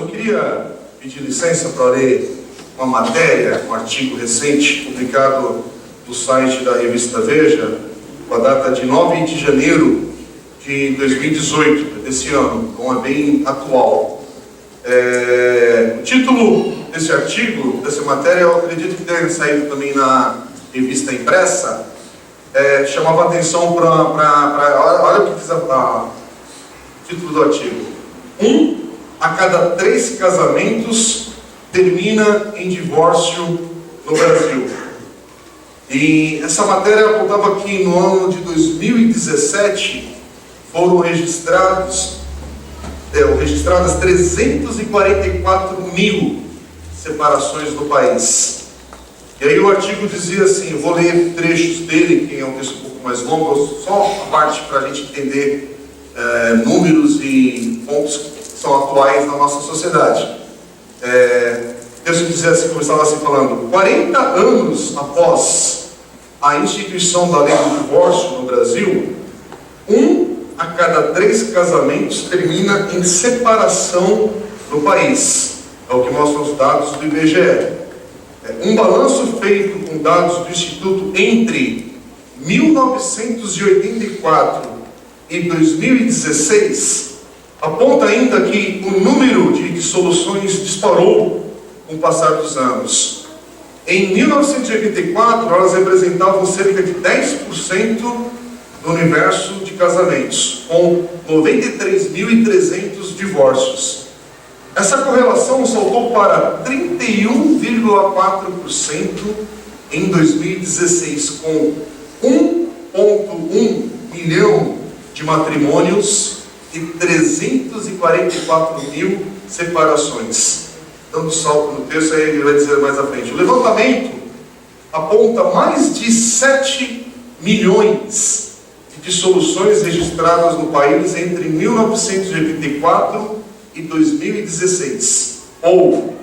queria pedir licença para ler uma matéria, um artigo recente, publicado no site da revista Veja, com a data de 9 de janeiro de 2018, desse ano, então é bem atual. O título desse artigo, dessa matéria, eu acredito que deve sair também na revista impressa, chamava atenção para... Olha o que diz o título do artigo. 1 a cada 3 casamentos termina em divórcio no Brasil. E essa matéria apontava que no ano de 2017 foram registradas 344 mil separações no país. E aí o artigo dizia assim, eu vou ler trechos dele, que é um texto um pouco mais longo, só a parte para a gente entender números e pontos que são atuais na nossa sociedade. O texto dizia assim, começava assim falando, 40 anos após a instituição da lei do divórcio no Brasil, 1 a cada 3 casamentos termina em separação no país. É o que mostram os dados do IBGE. Um balanço feito com dados do Instituto entre 1984 e 2016 aponta ainda que o número de dissoluções disparou com o passar dos anos. Em 1984, elas representavam cerca de 10% do universo de casamentos, com 93.300 divórcios. Essa correlação saltou para 31,4% em 2016, com 1,1 milhão de matrimônios e 344 mil separações. Dando salto no texto, aí ele vai dizer mais à frente. O levantamento aponta mais de 7 milhões de dissoluções registradas no país entre 1984 e 2016, ou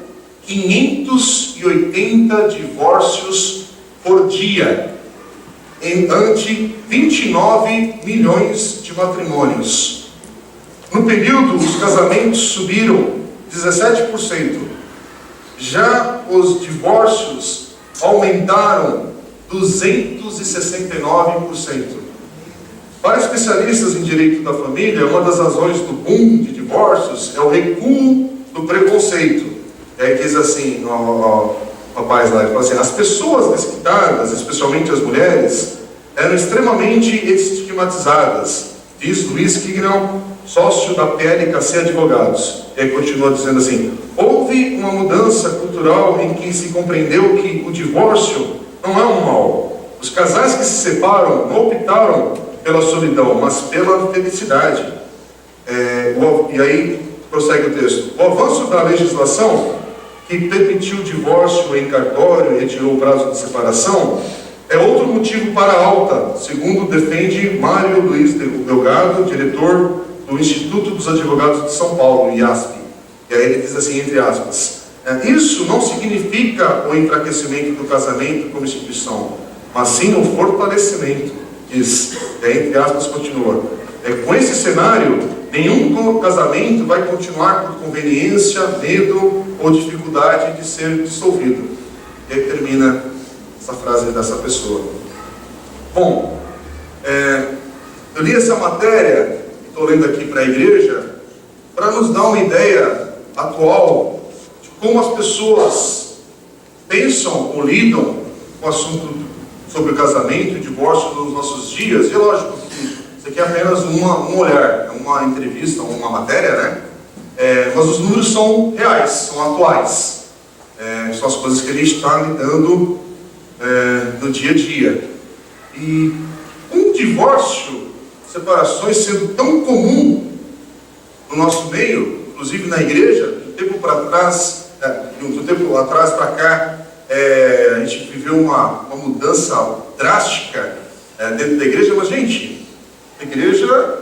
580 divórcios por dia, ante 29 milhões de matrimônios. No período, os casamentos subiram 17%. Já os divórcios aumentaram 269%. Para especialistas em direito da família, uma das razões do boom de divórcios é o recuo do preconceito. E aí diz assim, o rapaz lá, ele fala assim, as pessoas desquitadas, especialmente as mulheres, eram extremamente estigmatizadas, diz Luiz Kignell, sócio da PLKC Advogados. E aí continua dizendo assim, houve uma mudança cultural em que se compreendeu que o divórcio não é um mal. Os casais que se separam não optaram pela solidão, mas pela felicidade. E aí prossegue o texto. O avanço da legislação que permitiu o divórcio em cartório e retirou o prazo de separação é outro motivo para a alta, segundo defende Mário Luiz Delgado, diretor do Instituto dos Advogados de São Paulo, IASP. E aí ele diz assim, entre aspas, isso não significa o enfraquecimento do casamento como instituição, mas sim o fortalecimento, diz. E aí, entre aspas, continua. Com esse cenário, nenhum casamento vai continuar por conveniência, medo ou dificuldade de ser dissolvido. E aí termina essa frase dessa pessoa. Bom, eu li essa matéria, estou lendo aqui para a igreja, para nos dar uma ideia atual de como as pessoas pensam ou lidam com o assunto sobre o casamento e divórcio nos nossos dias. E é lógico que isso aqui é apenas um olhar, uma entrevista, uma matéria, né? Mas os números são reais, são atuais. São as coisas que a gente está lidando no dia a dia. E um divórcio, separações sendo tão comum no nosso meio, inclusive na igreja, de um tempo atrás para cá, a gente viveu uma mudança drástica dentro da igreja, mas gente, a igreja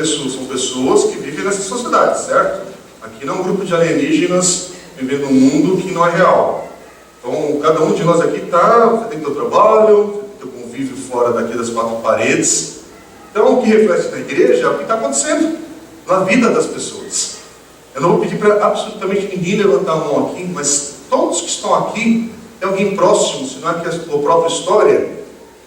são pessoas que vivem nessa sociedade, certo? Aqui não é um grupo de alienígenas vivendo um mundo que não é real. Então, cada um de nós aqui você tem teu trabalho, teu convívio fora daqui das 4 paredes. Então, o que reflete na igreja é o que está acontecendo na vida das pessoas. Eu não vou pedir para absolutamente ninguém levantar a mão aqui, mas todos que estão aqui, tem alguém próximo, se não é que a sua própria história,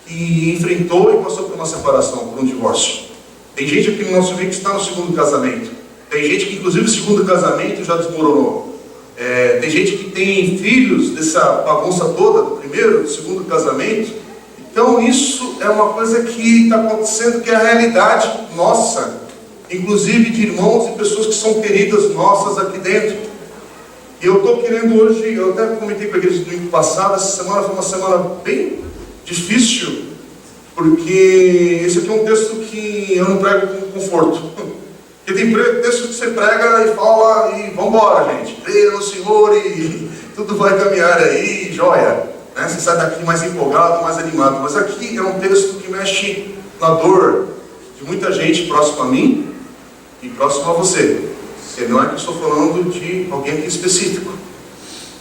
que enfrentou e passou por uma separação, por um divórcio. Tem gente aqui no nosso meio que está no segundo casamento. Tem gente que, inclusive, o segundo casamento já desmoronou. Tem gente que tem filhos dessa bagunça toda, do primeiro, do segundo casamento. Então, isso é uma coisa que está acontecendo, que é a realidade nossa, inclusive de irmãos e pessoas que são queridas nossas aqui dentro. E eu estou querendo hoje, eu até comentei com a igreja no domingo passado, essa semana foi uma semana bem difícil, porque esse aqui é um texto que eu não prego com conforto. Porque tem texto que você prega e fala, e vamos embora, gente, creia no Senhor e tudo vai caminhar aí, joia. Né? Você sai daqui mais empolgado, mais animado. Mas aqui é um texto que mexe na dor de muita gente próximo a mim e próximo a você. E não é que eu estou falando de alguém aqui específico.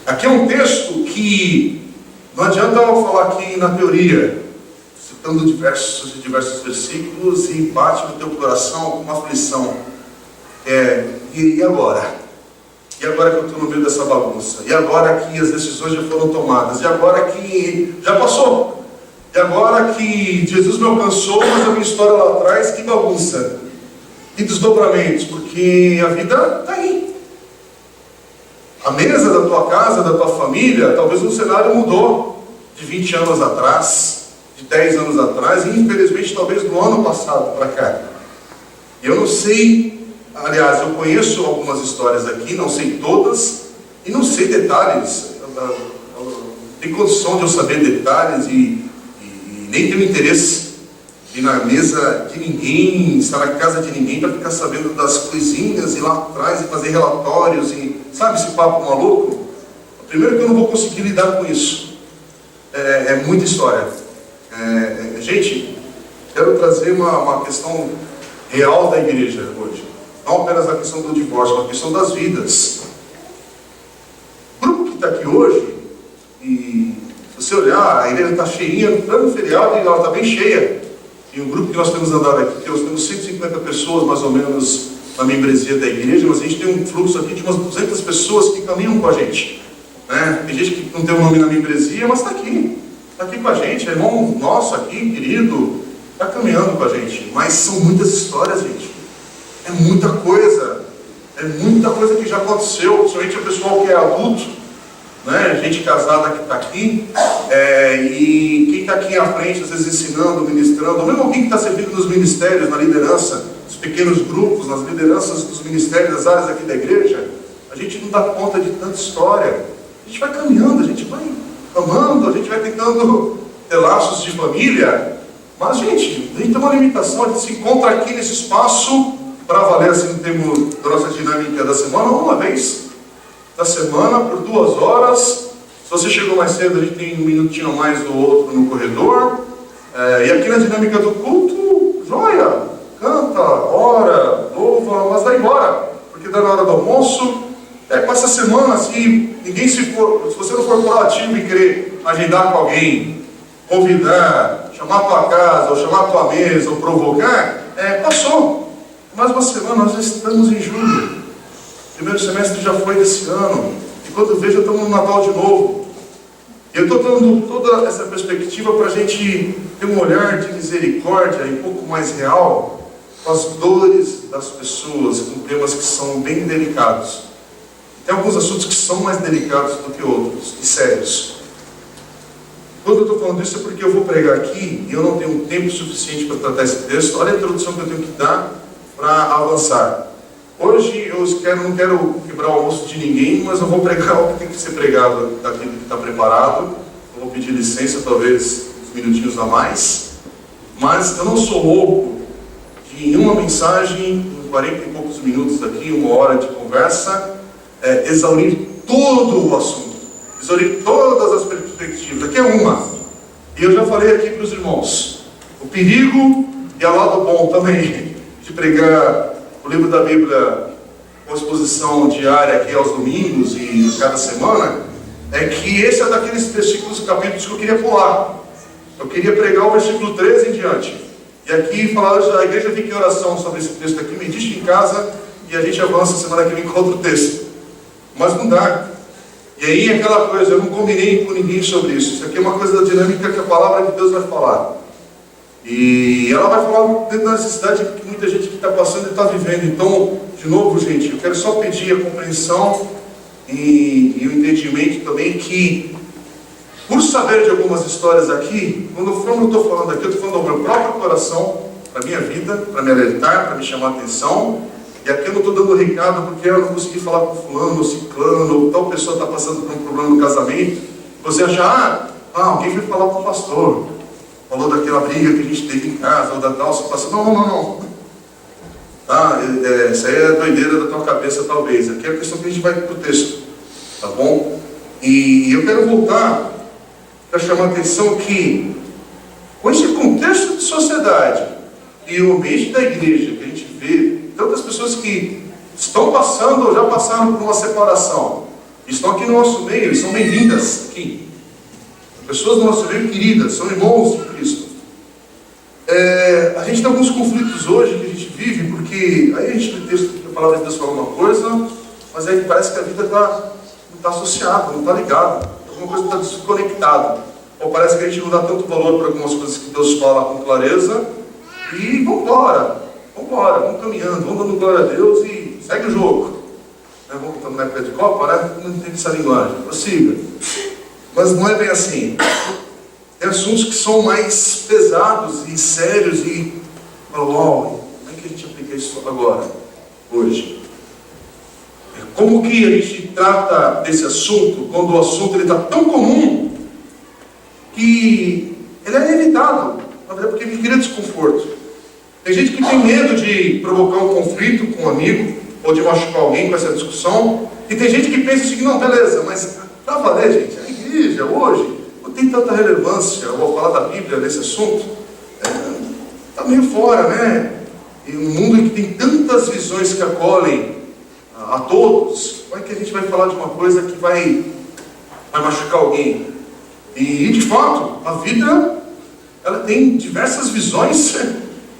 Aqui é um texto que não adianta eu falar aqui na teoria, citando diversos versículos, e bate no teu coração com uma aflição. E agora? E agora que eu estou no meio dessa bagunça? E agora que as decisões já foram tomadas? E agora que já passou? E agora que Jesus me alcançou, mas a minha história lá atrás, que bagunça? Que desdobramentos? Porque a vida está aí. A mesa da tua casa, da tua família, talvez o cenário mudou de 20 anos atrás, de 10 anos atrás, e infelizmente talvez do ano passado para cá. E eu não sei, aliás, eu conheço algumas histórias aqui, não sei todas, e não sei detalhes. Tem condição de eu saber detalhes e nem tenho interesse de ir na mesa de ninguém, estar na casa de ninguém para ficar sabendo das coisinhas, ir lá atrás e fazer relatórios, e sabe esse papo maluco? Primeiro que eu não vou conseguir lidar com isso. É muita história. Gente, quero trazer uma questão real da igreja hoje. Não apenas a questão do divórcio, mas a questão das vidas. O grupo que está aqui hoje, e se você olhar, a igreja está cheinha, no plano feriado, e ela está bem cheia. E o grupo que nós temos andado aqui, nós temos 150 pessoas mais ou menos na membresia da igreja, mas a gente tem um fluxo aqui de umas 200 pessoas que caminham com a gente. Né? Tem gente que não tem um nome na membresia, mas está aqui com a gente, é irmão nosso aqui, querido, está caminhando com a gente. Mas são muitas histórias, gente. É muita coisa que já aconteceu, principalmente o pessoal que é adulto, né? Gente casada que está aqui, e quem está aqui à frente, às vezes ensinando, ministrando, ou mesmo alguém que está servindo nos ministérios, na liderança, nos pequenos grupos, nas lideranças dos ministérios, das áreas aqui da igreja, a gente não dá conta de tanta história. A gente vai caminhando, a gente vai amando, a gente vai tentando ter laços de família, mas, gente, a gente tem uma limitação, a gente se encontra aqui nesse espaço para valer, assim, no termo da nossa dinâmica da semana, uma vez da semana, por 2 horas. Se você chegou mais cedo, a gente tem um minutinho a mais do outro no corredor. E aqui na dinâmica do culto, joia, canta, ora, louva, mas vai embora, porque dá na hora do almoço. Com essa semana, se você não for proativo em querer agendar com alguém, convidar, chamar a tua casa, ou chamar a tua mesa, ou provocar, passou. Mais uma semana, nós já estamos em julho. O primeiro semestre já foi desse ano. E quando eu vejo, estamos no Natal de novo. E eu estou dando toda essa perspectiva para a gente ter um olhar de misericórdia e um pouco mais real com as dores das pessoas, com temas que são bem delicados. Tem alguns assuntos que são mais delicados do que outros, e sérios. Quando eu estou falando isso é porque eu vou pregar aqui e eu não tenho tempo suficiente para tratar esse texto. Olha a introdução que eu tenho que dar para avançar. Hoje eu não quero quebrar o almoço de ninguém, mas eu vou pregar o que tem que ser pregado daquilo que está preparado. Eu vou pedir licença, talvez uns minutinhos a mais. Mas eu não sou louco de, em uma mensagem, em 40 e poucos minutos aqui, 1 hora de conversa, exaurir todo o assunto, exaurir todas as perspectivas. Aqui é uma. E eu já falei aqui para os irmãos, o perigo e o lado bom também de pregar o livro da Bíblia com exposição diária aqui aos domingos e cada semana, é que esse é daqueles versículos, capítulos que eu queria pular. Eu queria pregar o versículo 13 em diante. E aqui falar, a igreja fica em oração sobre esse texto aqui, medite em casa, e a gente avança semana que vem com outro texto. Mas não dá. E aí aquela coisa, eu não combinei com ninguém sobre isso. Isso aqui é uma coisa da dinâmica que a palavra de Deus vai falar. E ela vai falar dentro da necessidade que muita gente que está passando e está vivendo. Então, de novo, gente, eu quero só pedir a compreensão e o entendimento também que, por saber de algumas histórias aqui, quando eu estou falando aqui, eu estou falando do meu próprio coração, para a minha vida, para me alertar, para me chamar a atenção. E aqui eu não estou dando recado porque eu não consegui falar com fulano, ciclano, ou tal pessoa está passando por um problema no casamento. Você acha, alguém foi falar com o pastor, falou daquela briga que a gente teve em casa, ou da tal situação. Não. Tá? Essa aí é a doideira da tua cabeça, talvez. Aqui é a questão que a gente vai para o texto, tá bom? E eu quero voltar para chamar a atenção que, com esse contexto de sociedade e o ambiente da igreja que a gente vê, tantas pessoas que estão passando ou já passaram por uma separação, estão aqui no nosso meio e são bem-vindas aqui. Pessoas do nosso meio queridas, são irmãos de Cristo. A gente tem alguns conflitos hoje que a gente vive, porque aí a gente tem texto que a palavra de Deus fala uma coisa, mas aí parece que a vida não está associada, não está ligada, alguma coisa está desconectada. Ou parece que a gente não dá tanto valor para algumas coisas que Deus fala com clareza, e vamos embora, vamos caminhando, vamos dando glória a Deus e segue o jogo. Vamos estar na época de Copa, né? Não entende essa linguagem, prossiga. Mas não é bem assim. Tem assuntos que são mais pesados e sérios e como é que a gente aplica isso agora, hoje? Como que a gente trata desse assunto quando o assunto está tão comum que ele é inevitável, na verdade, porque ele cria desconforto. Tem gente que tem medo de provocar um conflito com um amigo ou de machucar alguém com essa discussão, e tem gente que pensa assim, não, beleza, mas para valer, gente, a igreja hoje não tem tanta relevância, eu vou falar da Bíblia nesse assunto, está meio fora, né? E um mundo em que tem tantas visões que acolhem a todos, como é que a gente vai falar de uma coisa que vai machucar alguém? E de fato, a vida, ela tem diversas visões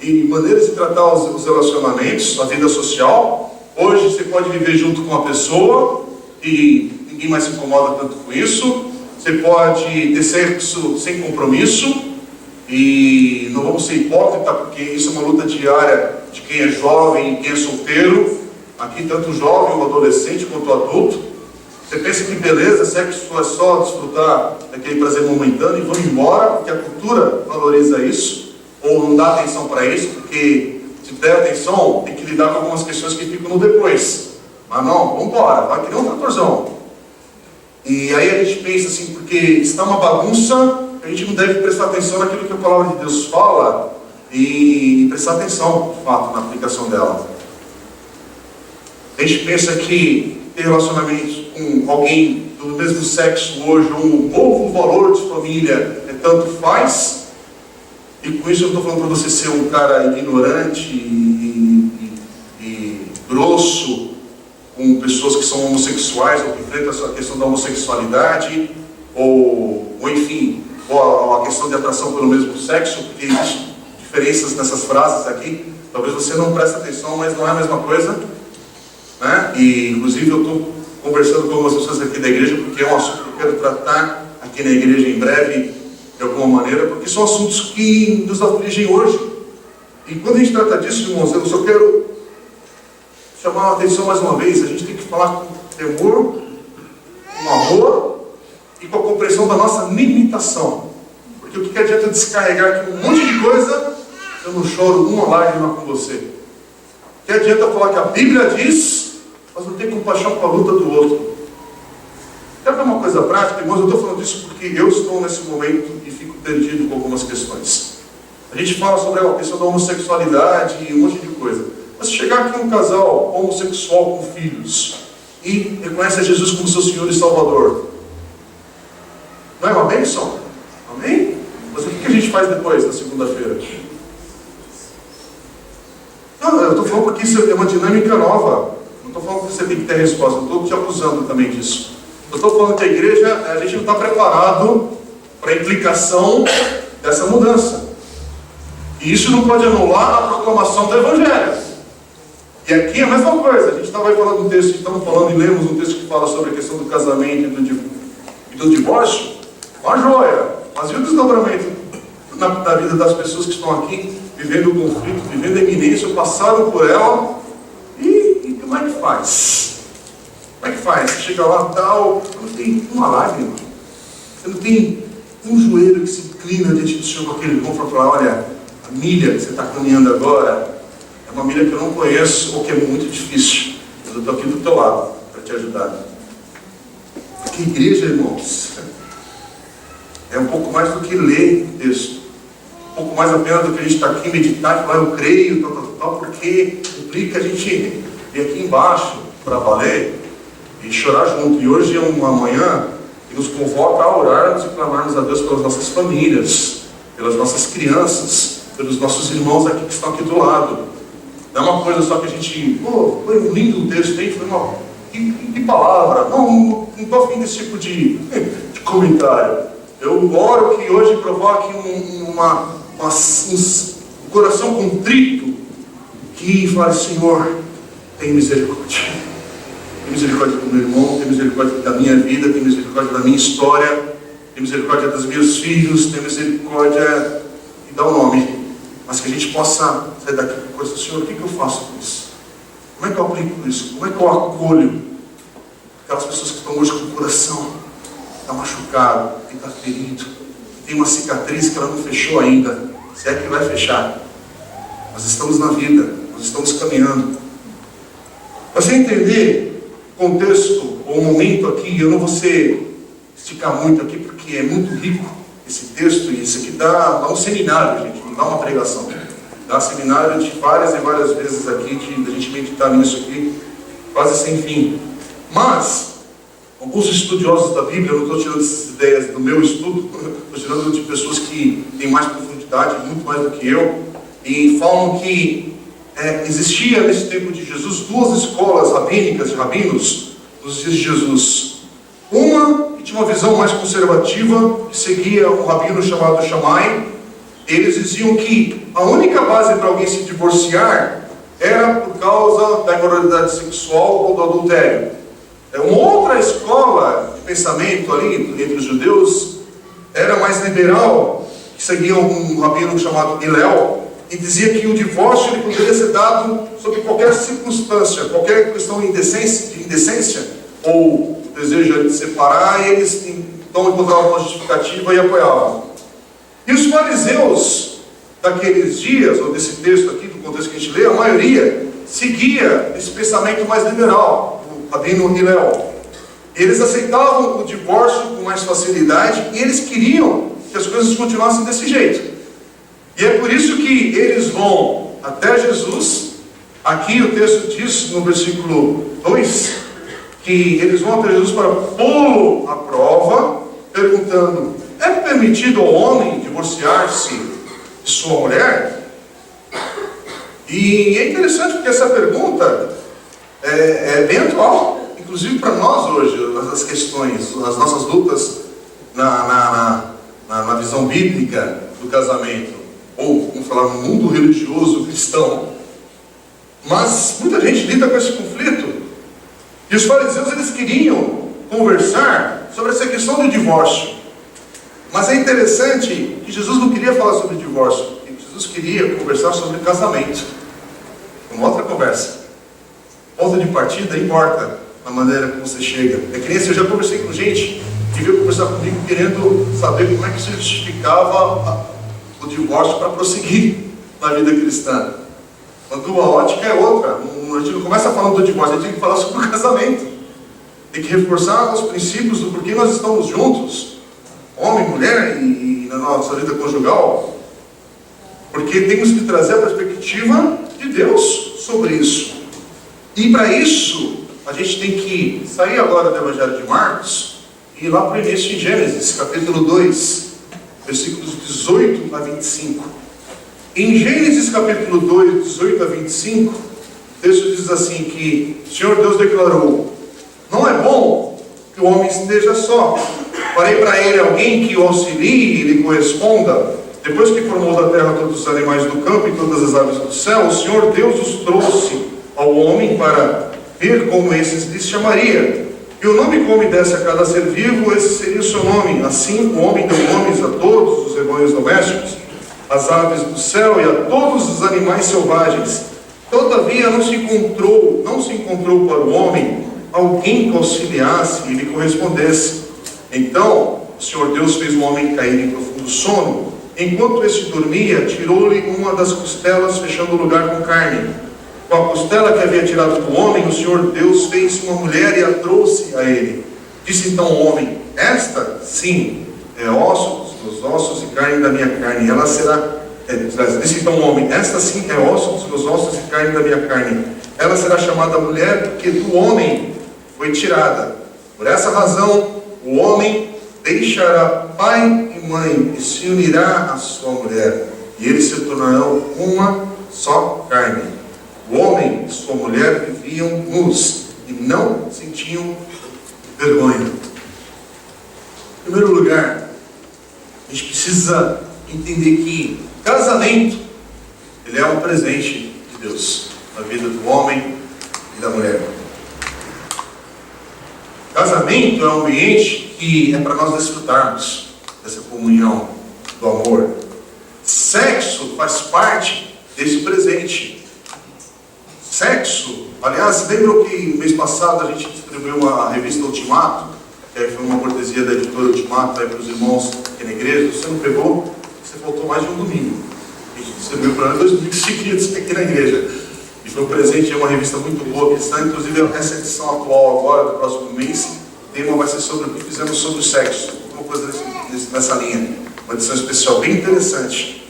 e maneiras de tratar os relacionamentos, a vida social. Hoje você pode viver junto com uma pessoa e ninguém mais se incomoda tanto com isso. Você pode ter sexo sem compromisso, e não vamos ser hipócritas, porque isso é uma luta diária de quem é jovem e quem é solteiro. Aqui tanto o jovem, o adolescente quanto o adulto. Você pensa que beleza, sexo é só desfrutar daquele prazer momentâneo e vão embora, porque a cultura valoriza isso, ou não dá atenção para isso, porque se der atenção, tem que lidar com algumas questões que ficam no depois. Mas não, vamos embora, vai que nem um tratorzão. E aí a gente pensa assim, porque está uma bagunça, a gente não deve prestar atenção naquilo que a palavra de Deus fala e prestar atenção, de fato, na aplicação dela. A gente pensa que ter relacionamentos com alguém do mesmo sexo hoje, um novo valor de família, tanto faz. E com isso eu não estou falando para você ser um cara ignorante e grosso com pessoas que são homossexuais ou que enfrentam a questão da homossexualidade, ou enfim, ou a questão de atração pelo mesmo sexo, porque existem diferenças nessas frases aqui. Talvez você não preste atenção, mas não é a mesma coisa, né? E inclusive eu estou conversando com algumas pessoas aqui da igreja, porque é um assunto que eu quero tratar aqui na igreja em breve, de alguma maneira, porque são assuntos que nos afligem hoje. E quando a gente trata disso, irmãos, eu só quero chamar a atenção mais uma vez. A gente tem que falar com temor, com amor e com a compreensão da nossa limitação. Porque o que adianta descarregar aqui um monte de coisa se eu não choro uma lágrima com você? O que adianta falar que a Bíblia diz, mas não tem compaixão com a luta do outro? Quer ver uma coisa prática, irmãos? Eu estou falando disso porque eu estou nesse momento e fico perdido com algumas questões. A gente fala sobre a questão da homossexualidade e um monte de coisa. Mas se chegar aqui um casal homossexual com filhos e reconhece a Jesus como seu Senhor e Salvador, não é uma bênção? Amém? Mas o que a gente faz depois, na segunda-feira? Não, eu estou falando porque isso é uma dinâmica nova. Não estou falando que você tem que ter resposta, eu estou te acusando também disso. Eu estou falando que a igreja, a gente não está preparado para a implicação dessa mudança. E isso não pode anular a proclamação do Evangelho. E aqui é a mesma coisa. A gente estava falando um texto, estamos falando e lemos um texto que fala sobre a questão do casamento e do divórcio. Uma joia. Mas e o desdobramento na vida das pessoas que estão aqui, vivendo o conflito, vivendo a iminência, passaram por ela, e como é que faz? Como é que faz? Você chega lá tal, não tem uma lágrima, você não tem um joelho que se inclina diante do Senhor com aquele irmão para falar: olha, a milha que você está caminhando agora é uma milha que eu não conheço ou que é muito difícil, mas eu estou aqui do teu lado para te ajudar. Porque igreja, irmãos, é um pouco mais do que ler o texto, um pouco mais apenas do que a gente está aqui, meditar e falar eu creio, tal, porque implica a gente vir aqui embaixo para valer e chorar junto. E hoje é uma manhã que nos convoca a orarmos e clamarmos a Deus pelas nossas famílias, pelas nossas crianças, pelos nossos irmãos aqui que estão aqui do lado. Não é uma coisa só que a gente, foi um lindo texto, hein? Foi uma, que palavra. Não estou afim desse tipo de comentário. Eu oro que hoje provoque um coração contrito que fale: Senhor, tem misericórdia. Tem misericórdia do meu irmão, tem misericórdia da minha vida, tem misericórdia da minha história, tem misericórdia dos meus filhos, tem misericórdia, e dá o nome. Mas que a gente possa sair daqui com coisa: Senhor, o que eu faço com isso? Como é que eu aplico isso? Como é que eu acolho aquelas pessoas que estão hoje com o coração está machucado, que está ferido, que tem uma cicatriz que ela não fechou ainda, se é que vai fechar? Nós estamos na vida, nós estamos caminhando. Para você entender o contexto, ou o momento aqui, eu não vou esticar muito aqui, porque é muito rico esse texto, e isso aqui dá um seminário, gente, não dá uma pregação. Dá um seminário de várias e várias vezes aqui, de a gente meditar nisso aqui, quase sem fim. Mas alguns estudiosos da Bíblia, eu não estou tirando essas ideias do meu estudo, estou tirando de pessoas que têm mais profundidade, muito mais do que eu, e falam que existia nesse tempo de Jesus duas escolas rabínicas, de rabinos, nos dias de Jesus. Uma que tinha uma visão mais conservativa, que seguia um rabino chamado Shammai. Eles diziam que a única base para alguém se divorciar era por causa da imoralidade sexual ou do adultério. Uma outra escola de pensamento ali, entre os judeus, era mais liberal, que seguia um rabino chamado Hillel, e dizia que o divórcio ele poderia ser dado sob qualquer circunstância, qualquer questão de indecência, ou desejo de separar, e eles então encontravam uma justificativa e apoiavam. E os fariseus daqueles dias, ou desse texto aqui, do contexto que a gente lê, a maioria seguia esse pensamento mais liberal, Rabino Hillel. Eles aceitavam o divórcio com mais facilidade e eles queriam que as coisas continuassem desse jeito. E é por isso que eles vão até Jesus. Aqui o texto diz no versículo 2 que eles vão até Jesus para pô-lo à prova, perguntando: é permitido ao homem divorciar-se de sua mulher? E é interessante porque essa pergunta é bem atual, inclusive para nós hoje, as questões, as nossas lutas na visão bíblica do casamento, ou, vamos falar, no mundo religioso cristão. Mas muita gente lida com esse conflito. E os fariseus, eles queriam conversar sobre essa questão do divórcio. Mas é interessante que Jesus não queria falar sobre divórcio. Jesus queria conversar sobre casamento. Uma outra conversa. Ponto de partida importa na maneira como você chega. É que nem se eu já conversei com gente que veio conversar comigo querendo saber como é que se justificava o divórcio para prosseguir na vida cristã. Quando a ótica é outra. A gente não começa falando do divórcio, a gente tem que falar sobre o casamento. Tem que reforçar os princípios do porquê nós estamos juntos, homem, mulher, e na nossa vida conjugal. Porque temos que trazer a perspectiva de Deus sobre isso. E para isso, a gente tem que sair agora do Evangelho de Marcos e ir lá para o início em Gênesis, capítulo 2, versículos 18 a 25. Em Gênesis capítulo 2, 18 a 25, o texto diz assim que o Senhor Deus declarou: não é bom que o homem esteja só. Farei para ele alguém que o auxilie e lhe corresponda. Depois que formou da terra todos os animais do campo e todas as aves do céu, o Senhor Deus os trouxe ao ao homem para ver como esses lhes chamaria. E o nome que o homem desse a cada ser vivo, esse seria o seu nome. Assim o homem deu nomes a todos os rebanhos domésticos, às aves do céu e a todos os animais selvagens. Todavia não se encontrou para o homem alguém que auxiliasse e lhe correspondesse. Então o Senhor Deus fez o homem cair em profundo sono. Enquanto este dormia, tirou-lhe uma das costelas, fechando o lugar com carne. Com a costela que havia tirado do homem, o Senhor Deus fez uma mulher e a trouxe a ele. Disse então o homem: esta, sim, é osso dos meus ossos e carne da minha carne. Ela será... Disse então o homem: esta sim é osso dos meus ossos e carne da minha carne. Ela será chamada mulher, porque do homem foi tirada. Por essa razão, o homem deixará pai e mãe e se unirá à sua mulher, e eles se tornarão uma só carne. O homem e sua mulher viviam nus e não sentiam vergonha. Em primeiro lugar, a gente precisa entender que casamento, ele é um presente de Deus na vida do homem e da mulher. Casamento é um ambiente que é para nós desfrutarmos dessa comunhão, do amor. Sexo faz parte desse presente. Sexo, aliás, lembram que no mês passado a gente distribuiu uma revista Ultimato, que foi uma cortesia da editora Ultimato para os irmãos aqui na igreja. Você não pegou, você faltou mais de um domingo. A gente distribuiu para 2 domingos seguidos aqui na igreja. E foi um presente, é uma revista muito boa, cristã. Inclusive essa edição atual agora, do próximo mês, o tema vai ser sobre o que fizemos sobre o sexo. Uma coisa nessa linha. Uma edição especial bem interessante.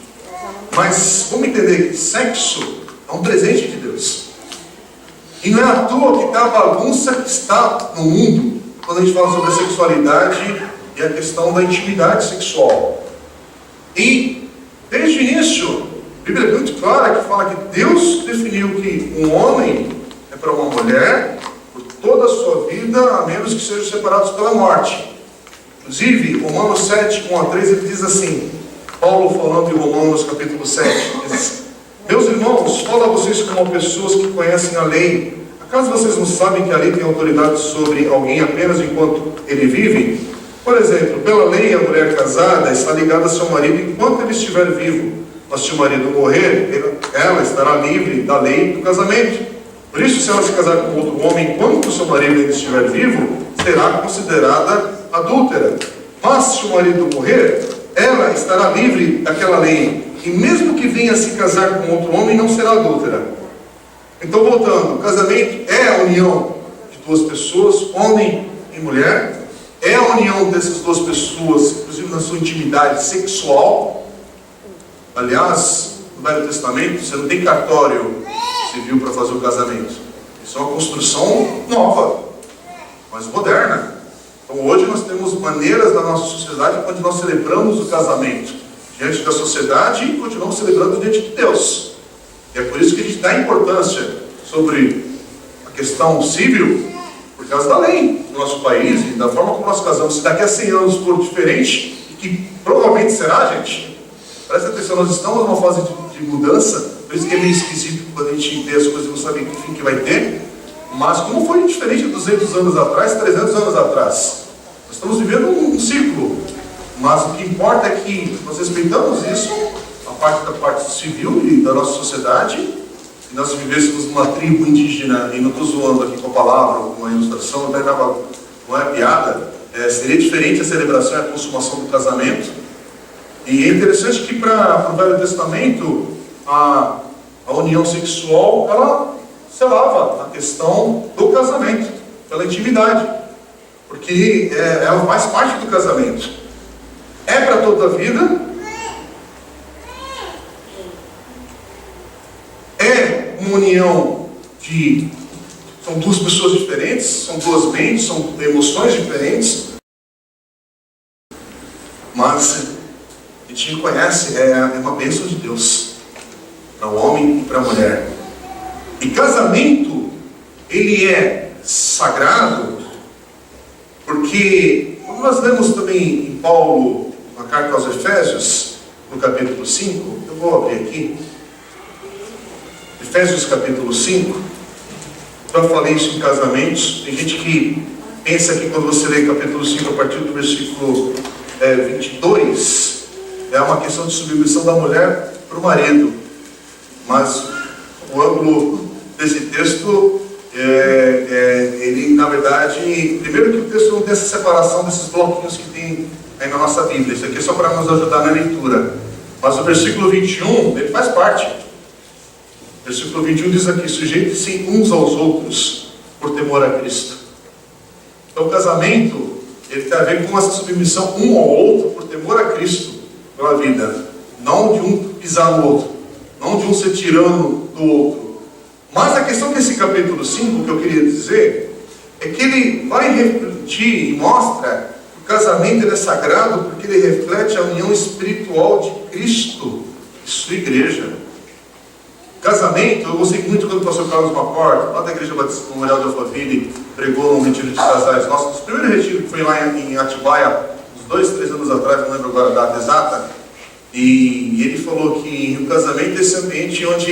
Mas vamos entender que sexo é um presente de Deus. E não é à toa que está a bagunça que está no mundo quando a gente fala sobre a sexualidade e a questão da intimidade sexual. E desde o início, a Bíblia é muito clara que fala que Deus definiu que um homem é para uma mulher por toda a sua vida, a menos que sejam separados pela morte. Inclusive, Romanos 7, 1 a 3, ele diz assim, Paulo falando em Romanos capítulo 7, diz: meus irmãos, falo a vocês como pessoas que conhecem a lei. Acaso vocês não sabem que a lei tem autoridade sobre alguém apenas enquanto ele vive? Por exemplo, pela lei, a mulher casada está ligada a seu marido enquanto ele estiver vivo. Mas se o marido morrer, ela estará livre da lei do casamento. Por isso, se ela se casar com outro homem enquanto o seu marido ainda estiver vivo, será considerada adúltera. Mas se o marido morrer, ela estará livre daquela lei. E mesmo que venha se casar com outro homem, não será adúltera. Então, voltando, o casamento é a união de duas pessoas, homem e mulher. É a união dessas duas pessoas, inclusive na sua intimidade sexual. Aliás, no Velho Testamento, você não tem cartório civil para fazer o casamento. Isso é uma construção nova, mas moderna. Então, hoje nós temos maneiras da nossa sociedade onde nós celebramos o casamento diante da sociedade e continuamos celebrando diante de Deus. E é por isso que a gente dá importância sobre a questão civil, por causa da lei do nosso país e da forma como nós casamos. Se daqui a 100 anos for diferente, e que provavelmente será, gente, presta atenção, nós estamos numa fase de mudança, por isso que é meio esquisito quando a gente vê as coisas e não sabe que fim que vai ter. Mas como foi diferente 200 anos atrás, 300 anos atrás? Nós estamos vivendo um ciclo. Mas o que importa é que nós respeitamos isso, a parte da parte civil e da nossa sociedade. Se nós vivêssemos numa tribo indígena, e não estou zoando aqui com a palavra, com uma ilustração, não é piada, seria diferente a celebração e a consumação do casamento. E é interessante que para o Velho Testamento, a união sexual, ela selava a questão do casamento, pela intimidade. Porque ela faz parte do casamento. É para toda a vida. É uma união de... São duas pessoas diferentes, são duas mentes, são emoções diferentes. Mas a gente reconhece, é uma bênção de Deus para o homem e para a mulher. E casamento, ele é sagrado, porque quando nós lemos também em Paulo, na carta aos Efésios, no capítulo 5, eu vou abrir aqui, Efésios capítulo 5, Já falei isso em casamentos. Tem gente que pensa que quando você lê capítulo 5, a partir do versículo 22, é uma questão de submissão da mulher para o marido. Mas o ângulo desse texto, ele, na verdade, primeiro que o texto não tem essa separação desses bloquinhos que tem aí na nossa Bíblia. Isso aqui é só para nos ajudar na leitura. Mas o versículo 21, ele faz parte. O versículo 21 diz aqui: sujeitem-se uns aos outros por temor a Cristo. Então o casamento, ele tem a ver com essa submissão um ao outro por temor a Cristo pela vida. Não de um pisar no outro, não de um ser tirano do outro. Mas a questão que esse capítulo 5, que eu queria dizer, é que ele vai refletir e mostra que o casamento ele é sagrado porque ele reflete a união espiritual de Cristo e sua igreja. Casamento, eu gostei muito quando o pastor Carlos Maporta, lá da Igreja Batista Memorial de Alphaville, pregou num retiro de casais. Nosso primeiro retiro que foi lá em Atibaia, uns 2, 3 anos atrás, não lembro agora a data exata, e ele falou que o casamento é esse ambiente onde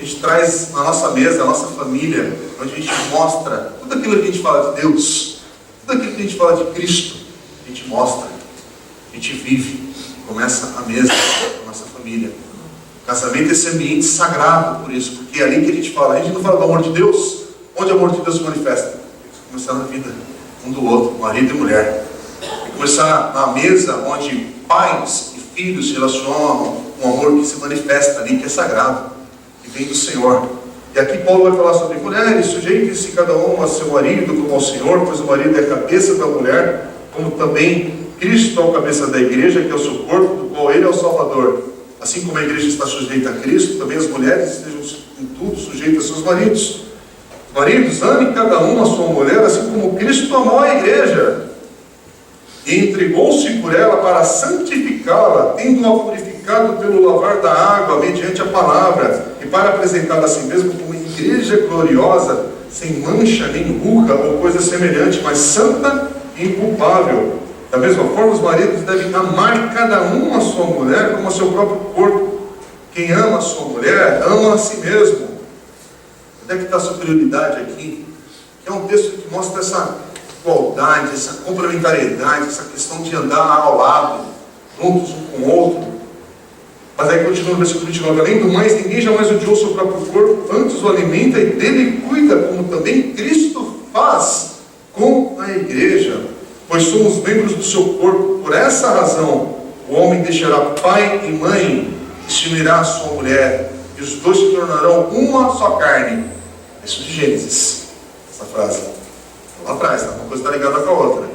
a gente traz na nossa mesa, a nossa família, onde a gente mostra tudo aquilo que a gente fala de Deus, tudo aquilo que a gente fala de Cristo, a gente mostra, a gente vive, começa a mesa da nossa família. O casamento é esse ambiente sagrado, por isso, porque é ali que a gente não fala do amor de Deus. Onde o amor de Deus se manifesta? Tem que começar na vida um do outro, marido e mulher. Tem que começar na mesa onde pais e filhos se relacionam, um amor que se manifesta ali, que é sagrado, que vem do Senhor. E aqui Paulo vai falar sobre mulheres: sujeitem-se cada um a seu marido como ao Senhor, pois o marido é a cabeça da mulher, como também Cristo é a cabeça da igreja, que é o seu corpo, do qual ele é o Salvador. Assim como a igreja está sujeita a Cristo, também as mulheres estejam em tudo sujeitas a seus maridos. Maridos, amem cada um a sua mulher, assim como Cristo amou a igreja e entregou-se por ela para santificá-la, tendo-a purificado pelo lavar da água, mediante a palavra, e para apresentá-la a si mesmo como igreja gloriosa, sem mancha nem ruga ou coisa semelhante, mas santa e inculpável. Da mesma forma, os maridos devem amar cada um a sua mulher como a seu próprio corpo. Quem ama a sua mulher, ama a si mesmo. Onde é que está a superioridade aqui? Que é um texto que mostra essa igualdade, essa complementariedade, essa questão de andar ao lado, juntos um com o outro. Mas aí continua no versículo 29. Além do mais, ninguém jamais odiou seu próprio corpo, antes o alimenta e dele cuida, como também Cristo faz com a igreja, pois somos membros do seu corpo. Por essa razão, o homem deixará pai e mãe e se unirá à sua mulher, e os dois se tornarão uma só carne. Isso de Gênesis, essa frase. Lá atrás, tá? Uma coisa está ligada com a outra.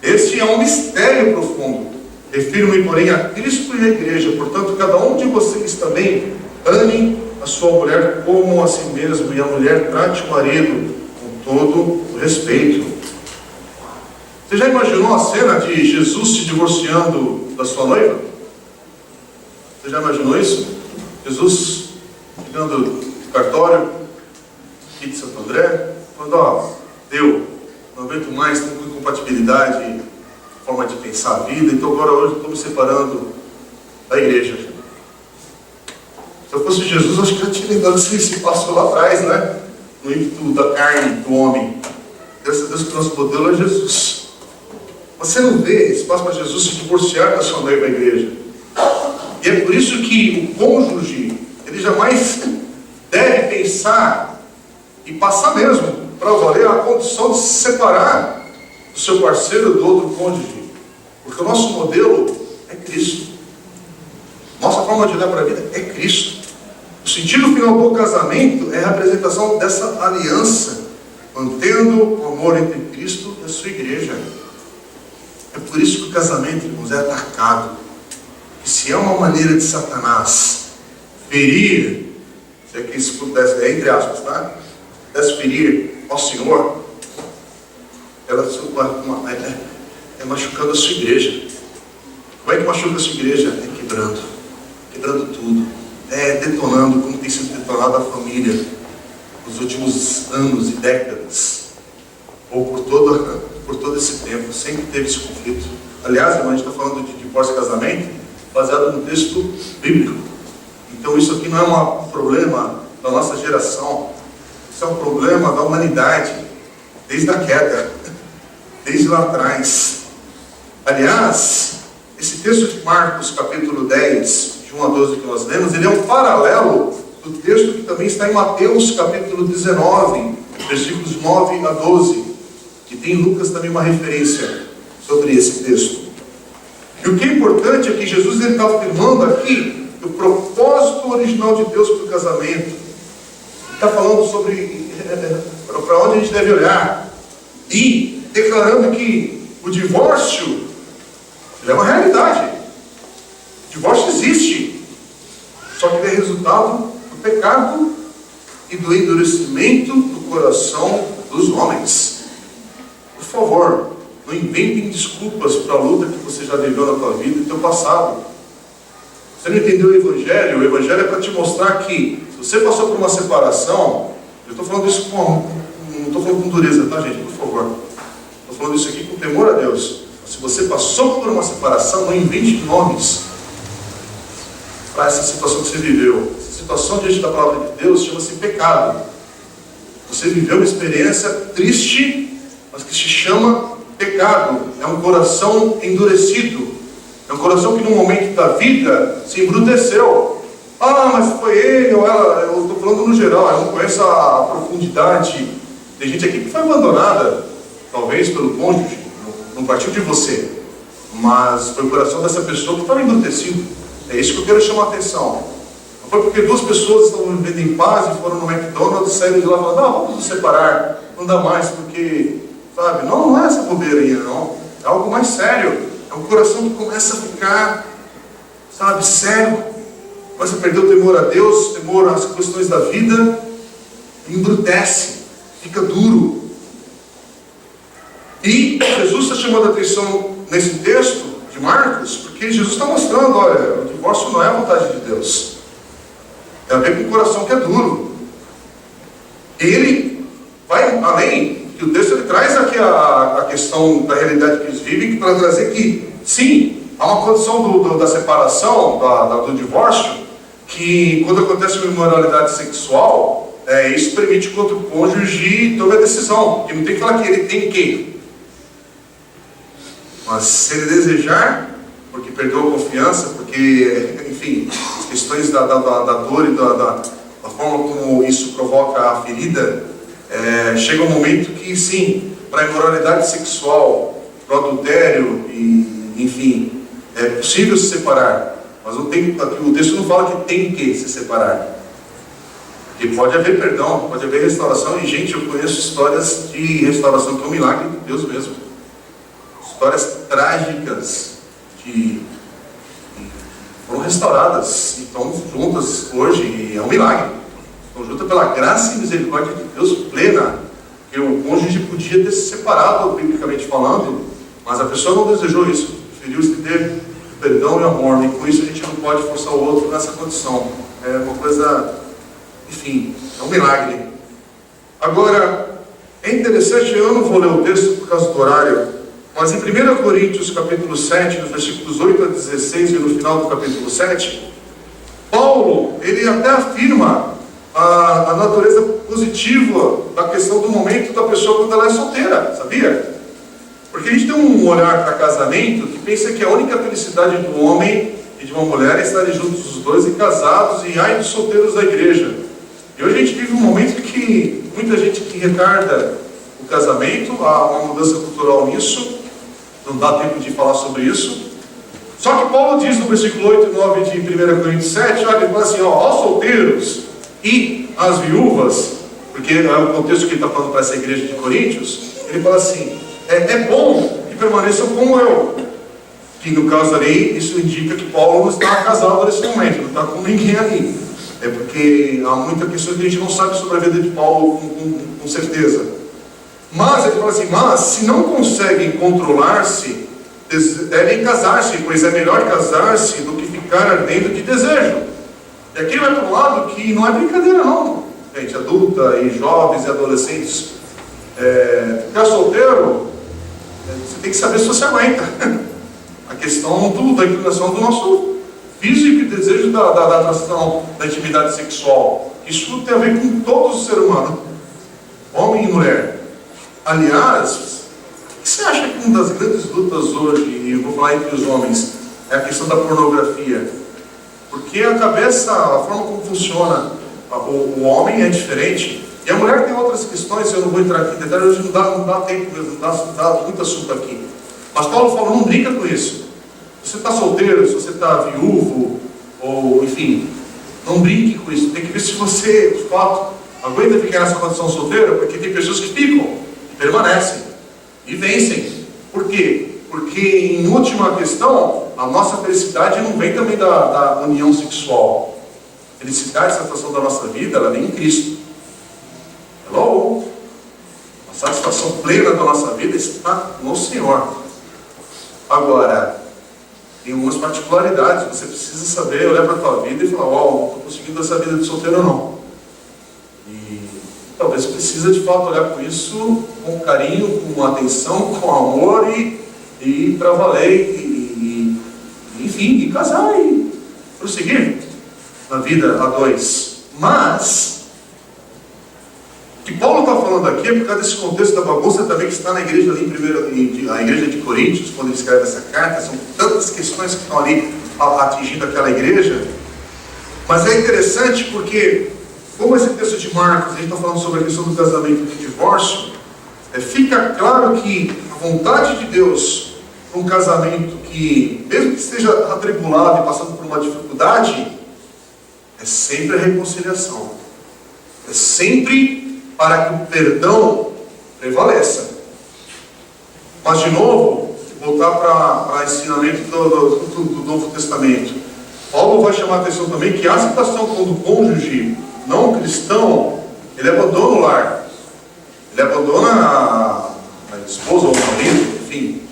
Este é um mistério profundo. Refiro-me, porém, a Cristo e a igreja. Portanto, cada um de vocês também ame a sua mulher como a si mesmo, e a mulher trate o marido com todo o respeito. Você já imaginou a cena de Jesus se divorciando da sua noiva? Você já imaginou isso? Jesus chegando no cartório aqui de Santo André, falando: ó, deu, não aguento mais, tem muita incompatibilidade, forma de pensar a vida, então agora hoje estou me separando da igreja. Se eu fosse Jesus, eu acho que eu tinha dado esse passo lá atrás, né? No ímpeto da carne, do homem. Graças a Deus que o nosso modelo é Jesus. Você não vê espaço para Jesus se divorciar da sua noiva, igreja. E é por isso que o cônjuge, ele jamais deve pensar e passar mesmo para valer a condição de se separar do seu parceiro, do outro cônjuge. Porque o nosso modelo é Cristo. Nossa forma de olhar para a vida é Cristo. O sentido final do casamento é a representação dessa aliança, mantendo o amor entre Cristo e a sua igreja. É por isso que o casamento, irmãos, é atacado. E se é uma maneira de Satanás ferir, se é que isso pudesse, entre aspas, tá? Pudesse ferir ao Senhor, ela é machucando a sua igreja. Como é que machuca a sua igreja? É quebrando tudo. É detonando, como tem sido detonada a família nos últimos anos e décadas, ou por todo esse tempo. Sempre teve esse conflito. Aliás, irmão, a gente está falando de divórcio e casamento baseado no texto bíblico. Então isso aqui não é um problema da nossa geração. Isso é um problema da humanidade, desde a queda, desde lá atrás. Aliás, esse texto de Marcos, capítulo 10, de 1 a 12 que nós lemos, ele é um paralelo do texto que também está em Mateus, capítulo 19, versículos 9 a 12, que tem em Lucas também uma referência sobre esse texto. E o que é importante é que Jesus está afirmando aqui o propósito original de Deus para o casamento. Ele está falando sobre para onde a gente deve olhar e declarando que o divórcio ele é uma realidade. O divórcio existe, só que ele é resultado do pecado e do endurecimento do coração dos homens. Por favor, não inventem desculpas para a luta que você já viveu na tua vida e no teu passado. Você não entendeu o Evangelho é para te mostrar que se você passou por uma separação, eu estou falando isso não estou falando com dureza, tá, gente? Por favor. Estou falando isso aqui com temor a Deus. Se você passou por uma separação, não invente nomes para essa situação que você viveu. Essa situação diante da palavra de Deus chama-se pecado. Você viveu uma experiência triste, mas que se chama pecado. É um coração endurecido. É um coração que no momento da vida se embruteceu. Ah, mas foi ele ou ela. Eu estou falando no geral, eu não conheço a profundidade. Tem gente aqui que foi abandonada, talvez pelo cônjuge, não partiu de você, mas foi o coração dessa pessoa que estava embrutecido. É isso que eu quero chamar a atenção. Não foi porque duas pessoas estavam vivendo em paz e foram no McDonald's e saíram de lá falando, não, vamos nos separar, não dá mais, porque, sabe, não é essa bobeirinha, não. É algo mais sério. É um coração que começa a ficar, sabe, sério, começa a perder o temor a Deus, temor às questões da vida, e embrutece, fica duro. E Jesus está chamando a atenção nesse texto de Marcos, porque Jesus está mostrando, olha, o divórcio não é a vontade de Deus. Tem a ver com o coração que é duro. Ele vai além, que o texto ele traz aqui a questão da realidade que eles vivem, para trazer que, sim, há uma condição da separação, do divórcio, que quando acontece uma imoralidade sexual, isso permite que o outro cônjuge tome a decisão, que não tem que falar que ele tem que. Mas se ele desejar, porque perdeu a confiança, porque, enfim, as questões da dor e da forma como isso provoca a ferida, chega um momento que, sim, para a imoralidade sexual, para o adultério, e, enfim, é possível se separar. Mas o texto não fala que tem que se separar. Porque pode haver perdão, pode haver restauração, e, gente, eu conheço histórias de restauração que é um milagre de Deus mesmo. Histórias trágicas que foram restauradas e estão juntas hoje, e é um milagre. Estão juntas pela graça e misericórdia de Deus plena, que o cônjuge podia ter se separado, biblicamente falando, mas a pessoa não desejou isso, preferiu estender perdão e amor, e com isso a gente não pode forçar o outro nessa condição. É uma coisa, enfim, é um milagre. Agora, é interessante, eu não vou ler o texto por causa do horário, mas em 1 Coríntios capítulo 7, nos versículos 8 a 16 e no final do capítulo 7, Paulo, ele até afirma a natureza positiva da questão do momento da pessoa quando ela é solteira, sabia? Porque a gente tem um olhar para casamento que pensa que a única felicidade do homem e de uma mulher é estarem juntos os dois e casados, e ai dos solteiros da igreja. E hoje a gente vive um momento que muita gente que retarda o casamento, há uma mudança cultural nisso, não dá tempo de falar sobre isso. Só que Paulo diz no versículo 8 e 9 de 1 Coríntios 7, olha, ele fala assim, aos solteiros e às viúvas, porque é o contexto que ele está falando para essa igreja de Coríntios, ele fala assim, é bom que permaneçam como eu. Que no caso ali, isso indica que Paulo não está casado nesse momento, não está com ninguém ali. É porque há muita questão que a gente não sabe sobre a vida de Paulo com certeza. Mas ele fala assim, mas se não conseguem controlar-se, devem casar-se, pois é melhor casar-se do que ficar ardendo de desejo. E aqui vai para um lado que não é brincadeira não, gente adulta e jovens e adolescentes. Ficar solteiro, você tem que saber se você aguenta. A questão da inclinação do nosso físico e desejo da atração, da intimidade sexual. Isso tem a ver com todos os seres humanos. homem e mulher. Aliás, o que você acha que uma das grandes lutas hoje, e eu vou falar entre os homens, é a questão da pornografia? Porque a cabeça, a forma como funciona o homem é diferente, e a mulher tem outras questões, eu não vou entrar aqui em detalhes, hoje não dá tempo mesmo, não dá muito assunto aqui. Mas Paulo falou, não brinca com isso. Se você está solteiro, se você está viúvo, ou enfim, não brinque com isso. Tem que ver se você, de fato, aguenta ficar nessa condição solteira, porque tem pessoas que ficam, permanecem e vencem. Por quê? Porque, em última questão, a nossa felicidade não vem também da união sexual. A felicidade, a satisfação da nossa vida, ela vem em Cristo. Hello? A satisfação plena da nossa vida está no Senhor. Agora, tem algumas particularidades. Você precisa saber, olhar para a tua vida e falar, não estou conseguindo essa vida de solteiro ou não. E talvez precisa, de fato, olhar com isso com carinho, com atenção, com amor e para valer, enfim, e casar e prosseguir na vida a dois. Mas, o que Paulo está falando aqui é por causa desse contexto da bagunça também que está na igreja ali, a igreja de Coríntios, quando ele escreve essa carta. São tantas questões que estão ali atingindo aquela igreja. Mas é interessante porque, como esse texto de Marcos, a gente está falando sobre a questão do casamento e do divórcio, fica claro que a vontade de Deus para um casamento que, mesmo que esteja atribulado e passando por uma dificuldade, é sempre a reconciliação. É sempre para que o perdão prevaleça. Mas, de novo, voltar para o ensinamento do Novo Testamento. Paulo vai chamar a atenção também que a situação quando o cônjuge não cristão, ele abandona o lar. Ele abandona a esposa ou o marido, enfim.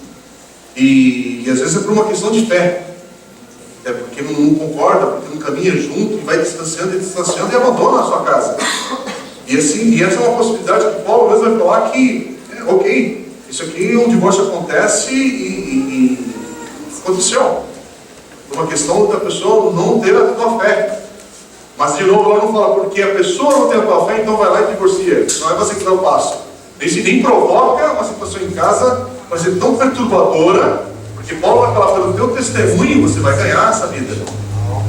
E às vezes é por uma questão de fé. É porque não concorda, porque não caminha junto, e vai distanciando e abandona a sua casa. E essa é uma possibilidade que Paulo mesmo vai falar que, ok, isso aqui, um divórcio acontece e aconteceu. Por uma questão da pessoa não ter a tua fé. Mas de novo ela não fala, porque a pessoa não tem a tua fé, então vai lá e divorcia. Não é você que dá o passo. Nem provoca uma situação em casa, vai ser tão perturbadora, porque Paulo vai falar, pelo teu testemunho você vai ganhar essa vida.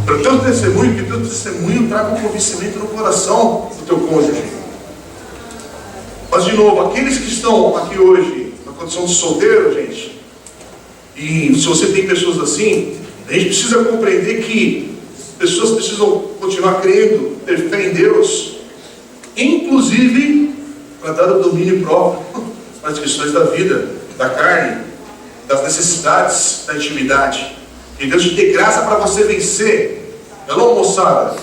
Pelo teu testemunho, que teu testemunho traga um convencimento no coração do teu cônjuge. Mas de novo, aqueles que estão aqui hoje, na condição de solteiro, gente, e se você tem pessoas assim, a gente precisa compreender que pessoas precisam continuar crendo, ter fé em Deus, inclusive para dar o domínio próprio para as questões da vida, da carne, das necessidades, da intimidade. Que Deus te dê graça para você vencer. Não, moçada,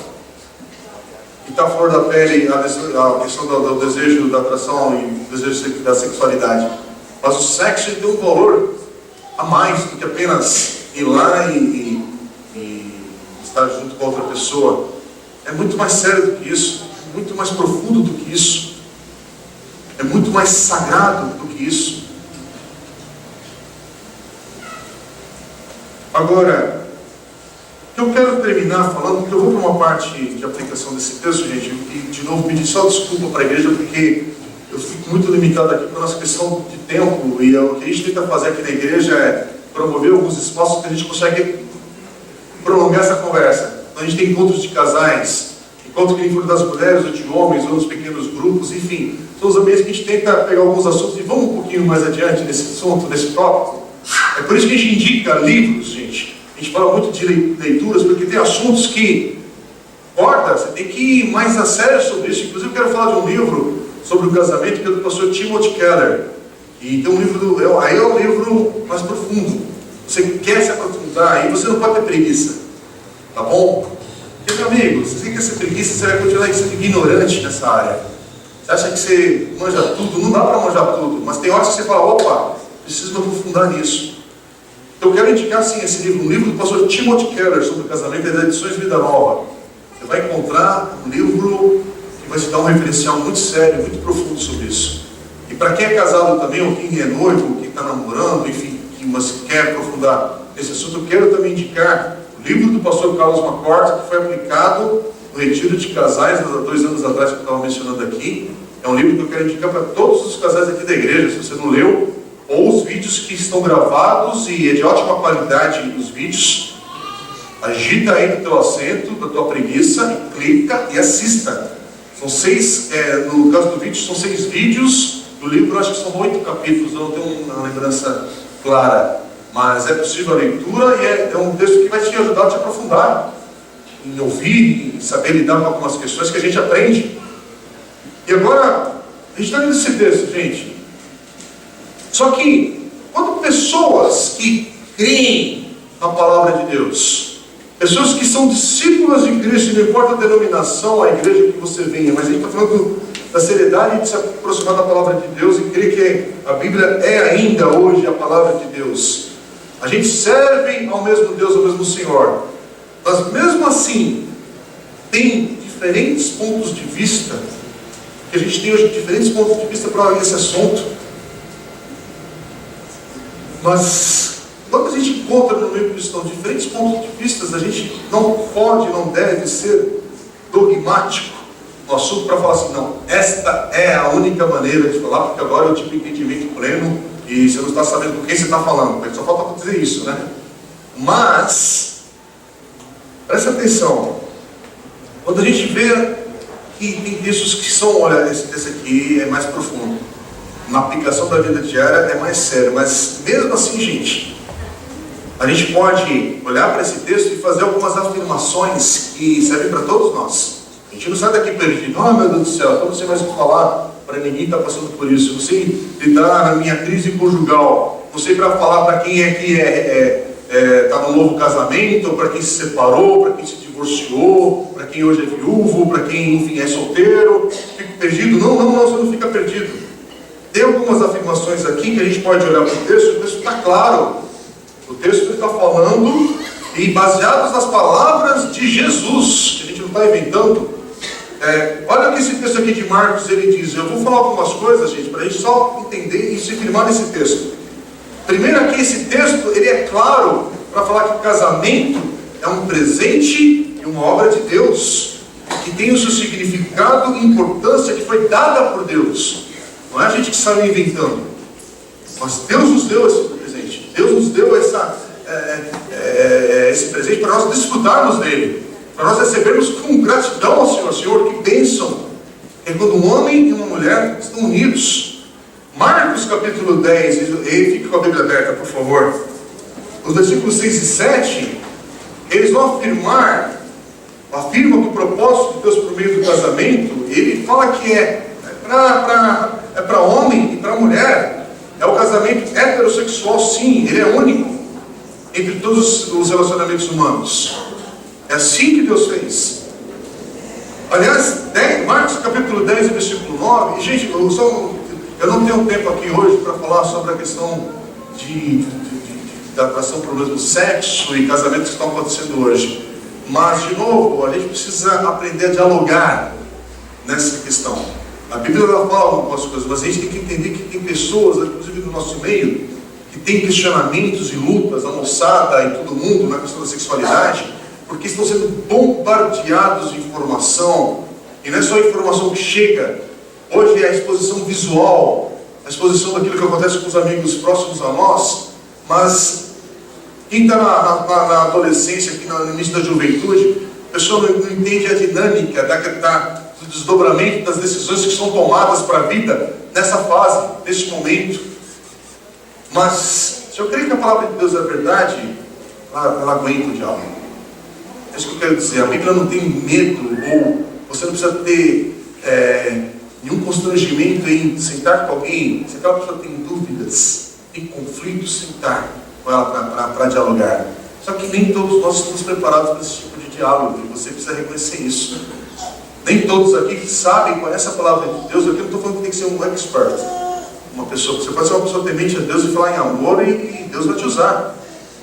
que está fora da pele a questão do desejo, da atração e do desejo da sexualidade. Mas o sexo tem um valor a mais do que apenas ir lá e estar junto com outra pessoa. É muito mais sério do que isso, é muito mais profundo do que isso, é muito mais sagrado do que isso. Agora, eu quero terminar falando, porque eu vou para uma parte de aplicação desse texto, gente, e de novo pedir só desculpa para a igreja, porque eu fico muito limitado aqui para a nossa questão de tempo, e o que a gente tenta fazer aqui na igreja é promover alguns espaços que a gente consegue prolongar essa conversa. Então a gente tem encontros de casais, encontros que nem foram das mulheres ou de homens, ou nos pequenos grupos, enfim. São os ambientes que a gente tenta pegar alguns assuntos e vamos um pouquinho mais adiante nesse assunto, nesse tópico. É por isso que a gente indica livros, gente. A gente fala muito de leituras, porque tem assuntos que, importa, você tem que ir mais a sério sobre isso. Inclusive eu quero falar de um livro sobre o casamento, que é do pastor Timothy Keller. E tem um livro, aí é um livro mais profundo. Você quer se aprofundar, aí você não pode ter preguiça. Tá bom? Porque, meu amigo, se você quer ser preguiça, você vai continuar sendo ignorante nessa área. Você acha que você manja tudo? Não dá para manjar tudo. Mas tem horas que você fala, opa, preciso me aprofundar nisso. Então eu quero indicar, sim, esse livro, um livro do pastor Timothy Keller sobre o casamento, das edições Vida Nova. Você vai encontrar um livro que vai te dar um referencial muito sério, muito profundo sobre isso. E para quem é casado também, ou quem é noivo, ou quem está namorando, enfim, mas quer aprofundar nesse assunto, eu quero também indicar o livro do pastor Carlos McCord, que foi aplicado no retiro de casais há 2 anos atrás, que eu estava mencionando aqui. É É um livro que eu quero indicar para todos os casais aqui da igreja. Se você não leu, ou os vídeos que estão gravados, e é de ótima qualidade os vídeos, agita aí no teu assento, da tua preguiça, e clica e assista. São 6, no caso do vídeo, são 6 vídeos. Do livro, acho que são 8 capítulos, eu não tenho uma lembrança clara. Mas é possível a leitura, e é um texto que vai te ajudar a te aprofundar em ouvir, em saber lidar com algumas questões que a gente aprende. E agora, a gente está lendo esse texto, gente. Só que, quando pessoas que creem na palavra de Deus, pessoas que são discípulas de Cristo, não importa a denominação, a igreja que você venha, mas a gente está falando da seriedade de se aproximar da palavra de Deus e crer que a Bíblia é ainda hoje a palavra de Deus. A gente serve ao mesmo Deus, ao mesmo Senhor. Mas mesmo assim, tem diferentes pontos de vista, que a gente tem hoje diferentes pontos de vista para esse assunto. Mas quando a gente encontra no meio cristão diferentes pontos de vista, a gente não pode, não deve ser dogmático no assunto para falar assim, não, esta é a única maneira de falar, porque agora eu tive entendimento pleno e você não está sabendo com quem você está falando, porque só falta dizer isso, né? Mas, presta atenção, quando a gente vê que tem textos que são, olha, esse texto aqui é mais profundo, na aplicação da vida diária é mais sério, mas mesmo assim, gente, a gente pode olhar para esse texto e fazer algumas afirmações que servem para todos nós. A gente não sai daqui perdido, meu Deus do céu, eu não sei mais o que falar para ninguém está passando por isso, não sei lidar na minha crise conjugal, não sei para falar para quem é que está no novo casamento, para quem se separou, para quem se divorciou, para quem hoje é viúvo, para quem, enfim, é solteiro, fico perdido. Não, você não fica perdido. Tem algumas afirmações aqui que a gente pode olhar para o texto está claro. O texto está falando, e baseados nas palavras de Jesus, que a gente não está inventando. Olha o que esse texto aqui de Marcos ele diz. Eu vou falar algumas coisas, gente, para a gente só entender e se firmar nesse texto. Primeiro aqui, esse texto ele é claro para falar que o casamento é um presente e uma obra de Deus, que tem o seu significado e importância que foi dada por Deus. Não é a gente que saiu inventando, mas Deus nos deu esse presente. Deus nos deu esse presente para nós desfrutarmos dele, para nós recebermos com gratidão ao Senhor. Senhor, que bênção! É quando um homem e uma mulher estão unidos. Marcos capítulo 10, e fique com a Bíblia aberta, por favor. Os versículos 6 e 7, eles vão afirma que o propósito de Deus por meio do casamento, ele fala que é para homem e para mulher. É o casamento heterossexual, sim, ele é único entre todos os relacionamentos humanos. É assim que Deus fez. Aliás, Marcos capítulo 10, versículo 9, e gente, eu não tenho tempo aqui hoje para falar sobre a questão da atração pelo mesmo sexo e casamentos que estão acontecendo hoje. Mas, de novo, a gente precisa aprender a dialogar nessa questão. A Bíblia ela fala algumas coisas, mas a gente tem que entender que tem pessoas, inclusive no nosso meio, que tem questionamentos e lutas, a moçada e todo mundo na questão da sexualidade, porque estão sendo bombardeados de informação, e não é só a informação que chega. Hoje é a exposição visual, a exposição daquilo que acontece com os amigos próximos a nós, mas quem está na adolescência, aqui no início da juventude, a pessoa não entende a dinâmica do desdobramento das decisões que são tomadas para a vida nessa fase, nesse momento. Mas, se eu creio que a palavra de Deus é verdade, ela aguenta o diabo. É isso que eu quero dizer. A Bíblia não tem medo, ou você não precisa ter nenhum constrangimento em sentar com alguém. Se aquela pessoa tem dúvidas, tem conflitos, sentar com ela para dialogar. Só que nem todos nós estamos preparados para esse tipo de diálogo, e você precisa reconhecer isso. Nem todos aqui sabem, conhecem a palavra de Deus. Aqui eu não estou falando que tem que ser um expert. Uma pessoa, você pode ser uma pessoa temente a Deus e falar em amor, e Deus vai te usar.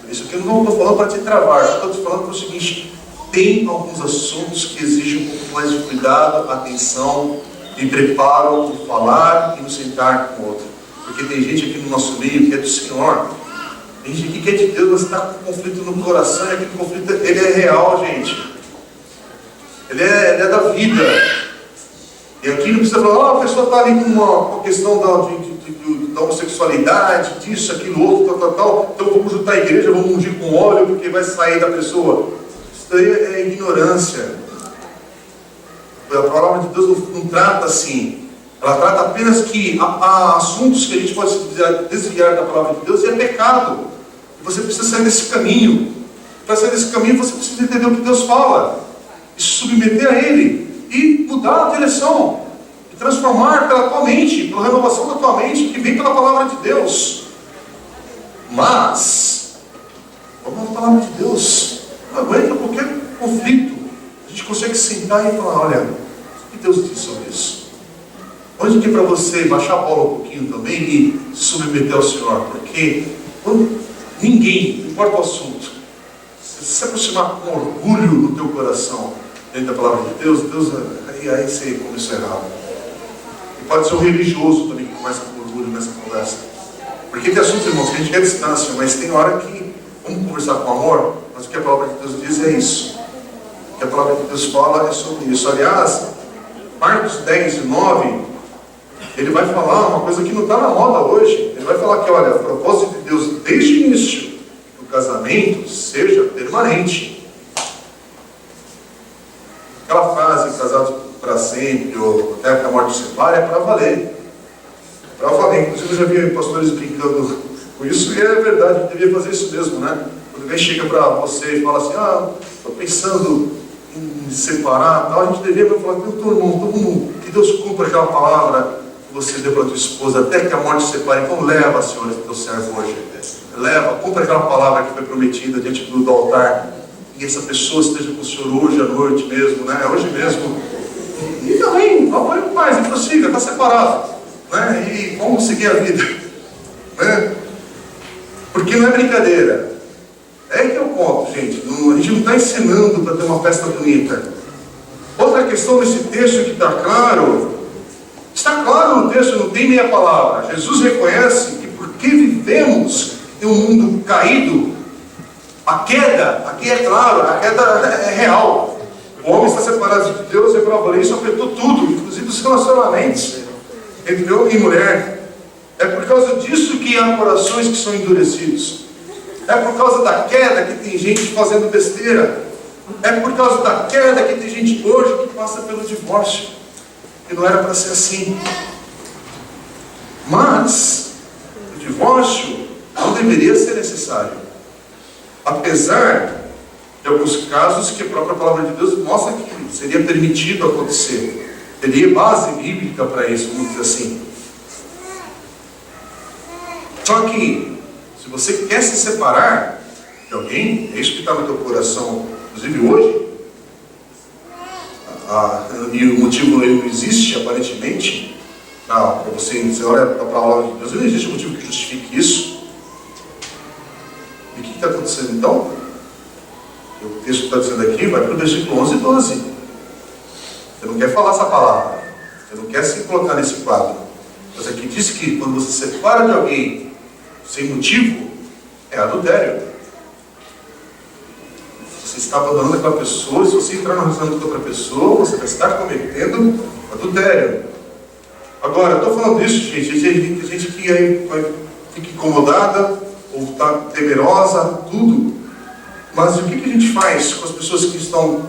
Isso aqui eu não estou falando para te travar, eu estou te falando para o seguinte: tem alguns assuntos que exigem um pouco mais de cuidado, atenção, de preparo, de falar e no sentar com o outro. Porque tem gente aqui no nosso meio que é do Senhor. Tem gente aqui que é de Deus, mas está com conflito no coração, e aquele conflito ele é real, gente. Ele é da vida. E aqui não precisa falar, a pessoa está ali com uma questão da homossexualidade, disso, aquilo, outro, tal. Então vamos juntar a igreja, vamos ungir com óleo, porque vai sair da pessoa. Isso daí é ignorância. A palavra de Deus não trata assim. Ela trata apenas que há assuntos que a gente pode se desviar da palavra de Deus e é pecado. E você precisa sair desse caminho. Para sair desse caminho você precisa entender o que Deus fala. E se submeter a Ele. E mudar a direção. E transformar pela tua mente, pela renovação da tua mente, que vem pela palavra de Deus. Mas, vamos à palavra de Deus. Não aguenta qualquer conflito. A gente consegue sentar e falar, olha, o que Deus diz sobre isso? Onde que é para você baixar a bola um pouquinho também e se submeter ao Senhor? Porque ninguém, não importa o assunto, se aproximar com orgulho no teu coração, dentro da palavra de Deus, aí você começou errado. E pode ser um religioso também que começa com orgulho nessa conversa. Porque tem assuntos, irmãos, que a gente quer distância, mas tem hora que vamos conversar com amor, mas o que a palavra de Deus diz é isso. O que a palavra de Deus fala é sobre isso. Aliás, Marcos 10 e 9, ele vai falar uma coisa que não está na moda hoje. Ele vai falar que, olha, o propósito de Deus desde o início, que o casamento seja permanente. Aquela frase, casados para sempre, ou até que a morte separe, é para valer. Para valer. Inclusive, eu já vi pastores brincando com isso, e é verdade, a gente devia fazer isso mesmo, né? Quando alguém chega para você e fala assim, estou pensando em separar, tal, a gente deveria falar, todo mundo, que Deus cumpra aquela palavra que você deu para tua esposa, até que a morte separe. Então leva, Senhor, esse teu servo hoje. Leva, cumpra aquela palavra que foi prometida diante do altar. E essa pessoa esteja com o Senhor hoje à noite mesmo, né? Hoje mesmo. E também, vai em paz, e prossiga, está separado. Né? E vamos seguir a vida. Né? Porque não é brincadeira. É que é o ponto, gente. A gente não está ensinando para ter uma festa bonita. Outra questão nesse texto que está claro no texto, não tem meia palavra. Jesus reconhece que porque vivemos em um mundo caído, a queda, aqui é claro, a queda é real. O homem está separado de Deus, e isso afetou tudo, inclusive os relacionamentos entre homem e mulher. É por causa disso que há corações que são endurecidos. É por causa da queda que tem gente fazendo besteira. É por causa da queda que tem gente hoje que passa pelo divórcio. Que não era para ser assim. Mas o divórcio não deveria ser necessário. Apesar de alguns casos que a própria palavra de Deus mostra que seria permitido acontecer. Teria base bíblica para isso, vamos dizer assim. Só que, se você quer se separar de alguém, é isso que está no teu coração, inclusive hoje, e o motivo não existe, aparentemente, para você olha para a palavra de Deus, não existe motivo que justifique isso. E o que está acontecendo então? O texto está dizendo aqui, vai para o versículo 11 e 12. Você não quer falar essa palavra, você não quer se colocar nesse quadro. Mas aqui diz que quando você se separa de alguém sem motivo, é adultério. Você está abandonando aquela pessoa, se você entrar no relacionamento com outra pessoa, você vai estar cometendo adultério. Agora, eu estou falando isso, gente, tem gente que aí fica incomodada, ou está temerosa, tudo. Mas o que a gente faz com as pessoas que estão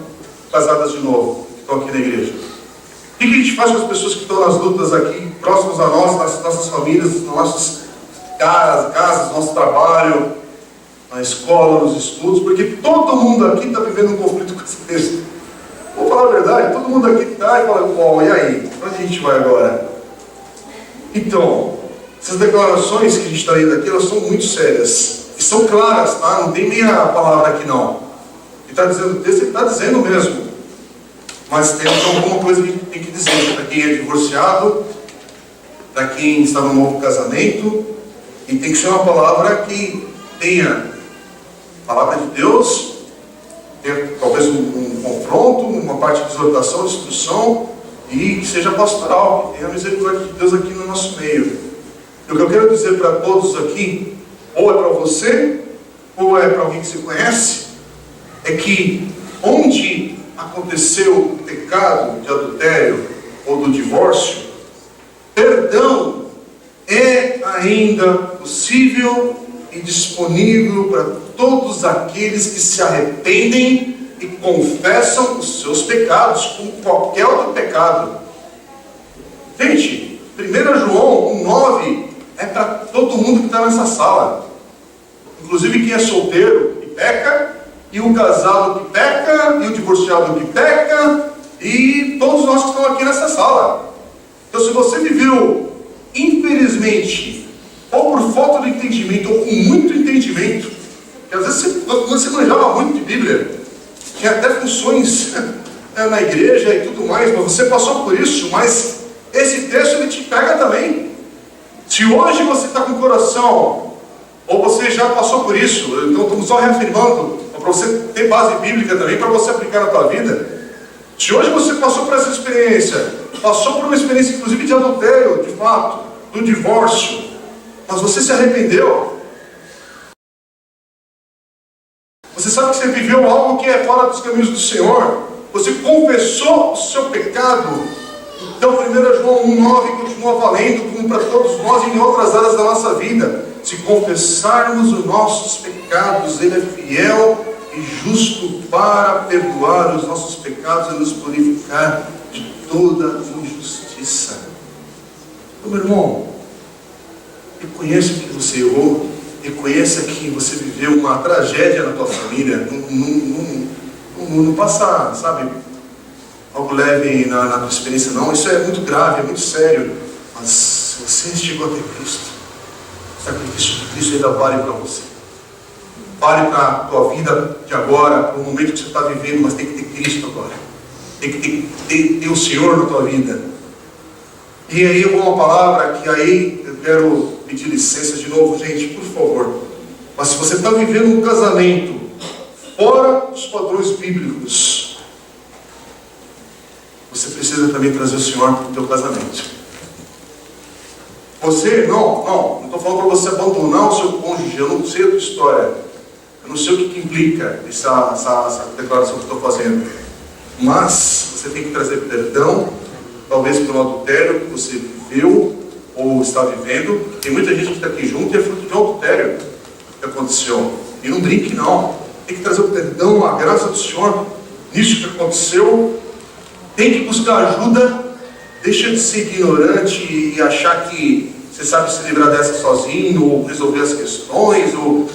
casadas de novo, que estão aqui na igreja? O que a gente faz com as pessoas que estão nas lutas aqui, próximas a nós, nas nossas famílias, nas nossas casas, nosso trabalho, na escola, nos estudos? Porque todo mundo aqui está vivendo um conflito com esse texto. Vamos falar a verdade, todo mundo aqui está e fala, bom, e aí? Para onde a gente vai agora? Então, essas declarações que a gente está lendo aqui, elas são muito sérias. E são claras, tá? Não tem meia palavra aqui não. Ele está dizendo, o texto ele está dizendo mesmo. Mas tem alguma coisa que a gente tem que dizer para quem é divorciado, para quem está no novo casamento, e tem que ser uma palavra que tenha a palavra de Deus, tenha talvez um confronto, uma parte de exortação, de instrução, e que seja pastoral, que tenha a misericórdia de Deus aqui no nosso meio. E o que eu quero dizer para todos aqui, ou é para você, ou é para alguém que você conhece, é que onde aconteceu o pecado de adultério, ou do divórcio, perdão é ainda possível e disponível para todos aqueles que se arrependem e confessam os seus pecados, como qualquer outro pecado. Gente, 1 João 1,9 é para todo mundo que está nessa sala, inclusive quem é solteiro e peca, e o casado que peca, e o divorciado que peca, e todos nós que estamos aqui nessa sala. Então, se você viveu, infelizmente, ou por falta de entendimento, ou com muito entendimento, que às vezes você manjava muito de Bíblia, tinha até funções na igreja e tudo mais, mas você passou por isso, mas esse texto ele te pega também. Se hoje você está com o coração, ou você já passou por isso, então estamos só reafirmando, para você ter base bíblica também, para você aplicar na tua vida. Se hoje você passou por essa experiência, passou por uma experiência inclusive de adultério, de fato, do divórcio, mas você se arrependeu, você sabe que você viveu algo que é fora dos caminhos do Senhor, você confessou o seu pecado, então 1 João 1,9 continua valendo como para todos nós em outras áreas da nossa vida. Se confessarmos os nossos pecados, Ele é fiel e justo para perdoar os nossos pecados e nos purificar de toda injustiça. Então, meu irmão, reconheça que você errou, reconheça que você viveu uma tragédia na tua família, não passa, sabe, algo leve na tua experiência, não. Isso é muito grave, é muito sério, mas se você chegou até Cristo, o sacrifício de Cristo ainda vale para você. Vale para a tua vida de agora, para o momento que você está vivendo, mas tem que ter Cristo agora. Tem que ter o Senhor na tua vida. E aí eu vou uma palavra que aí eu quero pedir licença de novo, gente, por favor. Mas se você está vivendo um casamento fora dos padrões bíblicos, você precisa também trazer o Senhor para o teu casamento. Você, não estou falando para você abandonar o seu cônjuge, eu não sei a tua história, eu não sei o que implica essa declaração que estou fazendo, mas você tem que trazer perdão, talvez pelo adultério que você viveu ou está vivendo. Tem muita gente que está aqui junto e é fruto de um adultério que aconteceu, e não brinque não, tem que trazer o perdão, a graça do Senhor nisso que aconteceu. Tem que buscar ajuda. Deixa de ser ignorante e achar que você sabe se livrar dessa sozinho, ou resolver as questões, ou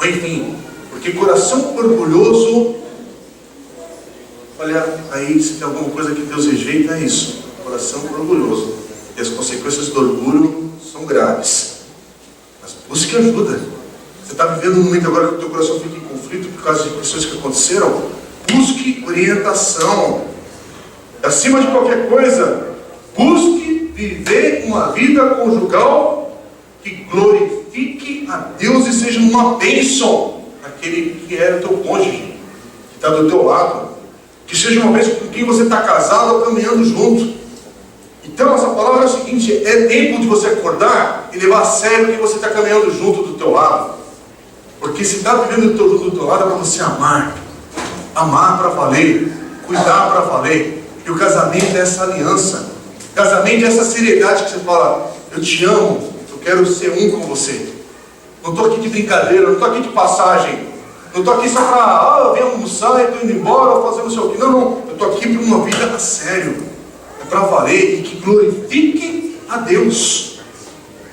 enfim, porque coração orgulhoso, olha, aí se tem alguma coisa que Deus rejeita, é isso, coração orgulhoso, e as consequências do orgulho são graves. Mas busque ajuda. Você está vivendo um momento agora que o teu coração fica em conflito por causa de questões que aconteceram, busque orientação. Acima de qualquer coisa, busque viver uma vida conjugal que glorifique a Deus e seja uma bênção àquele que é o teu cônjuge, que está do teu lado, que seja uma bênção com quem você está casado ou caminhando junto. Então essa palavra é o seguinte: é tempo de você acordar e levar a sério quem você está caminhando junto do teu lado, porque se está vivendo junto do teu lado é para você amar para valer, cuidar para valer. E o casamento é essa aliança. O casamento é essa seriedade que você fala: eu te amo, eu quero ser um com você. Não estou aqui de brincadeira, não estou aqui de passagem. Não estou aqui só para, eu venho almoçar e estou indo embora, ou fazer não sei o quê. Não, eu estou aqui para uma vida a sério. É para valer e que glorifique a Deus.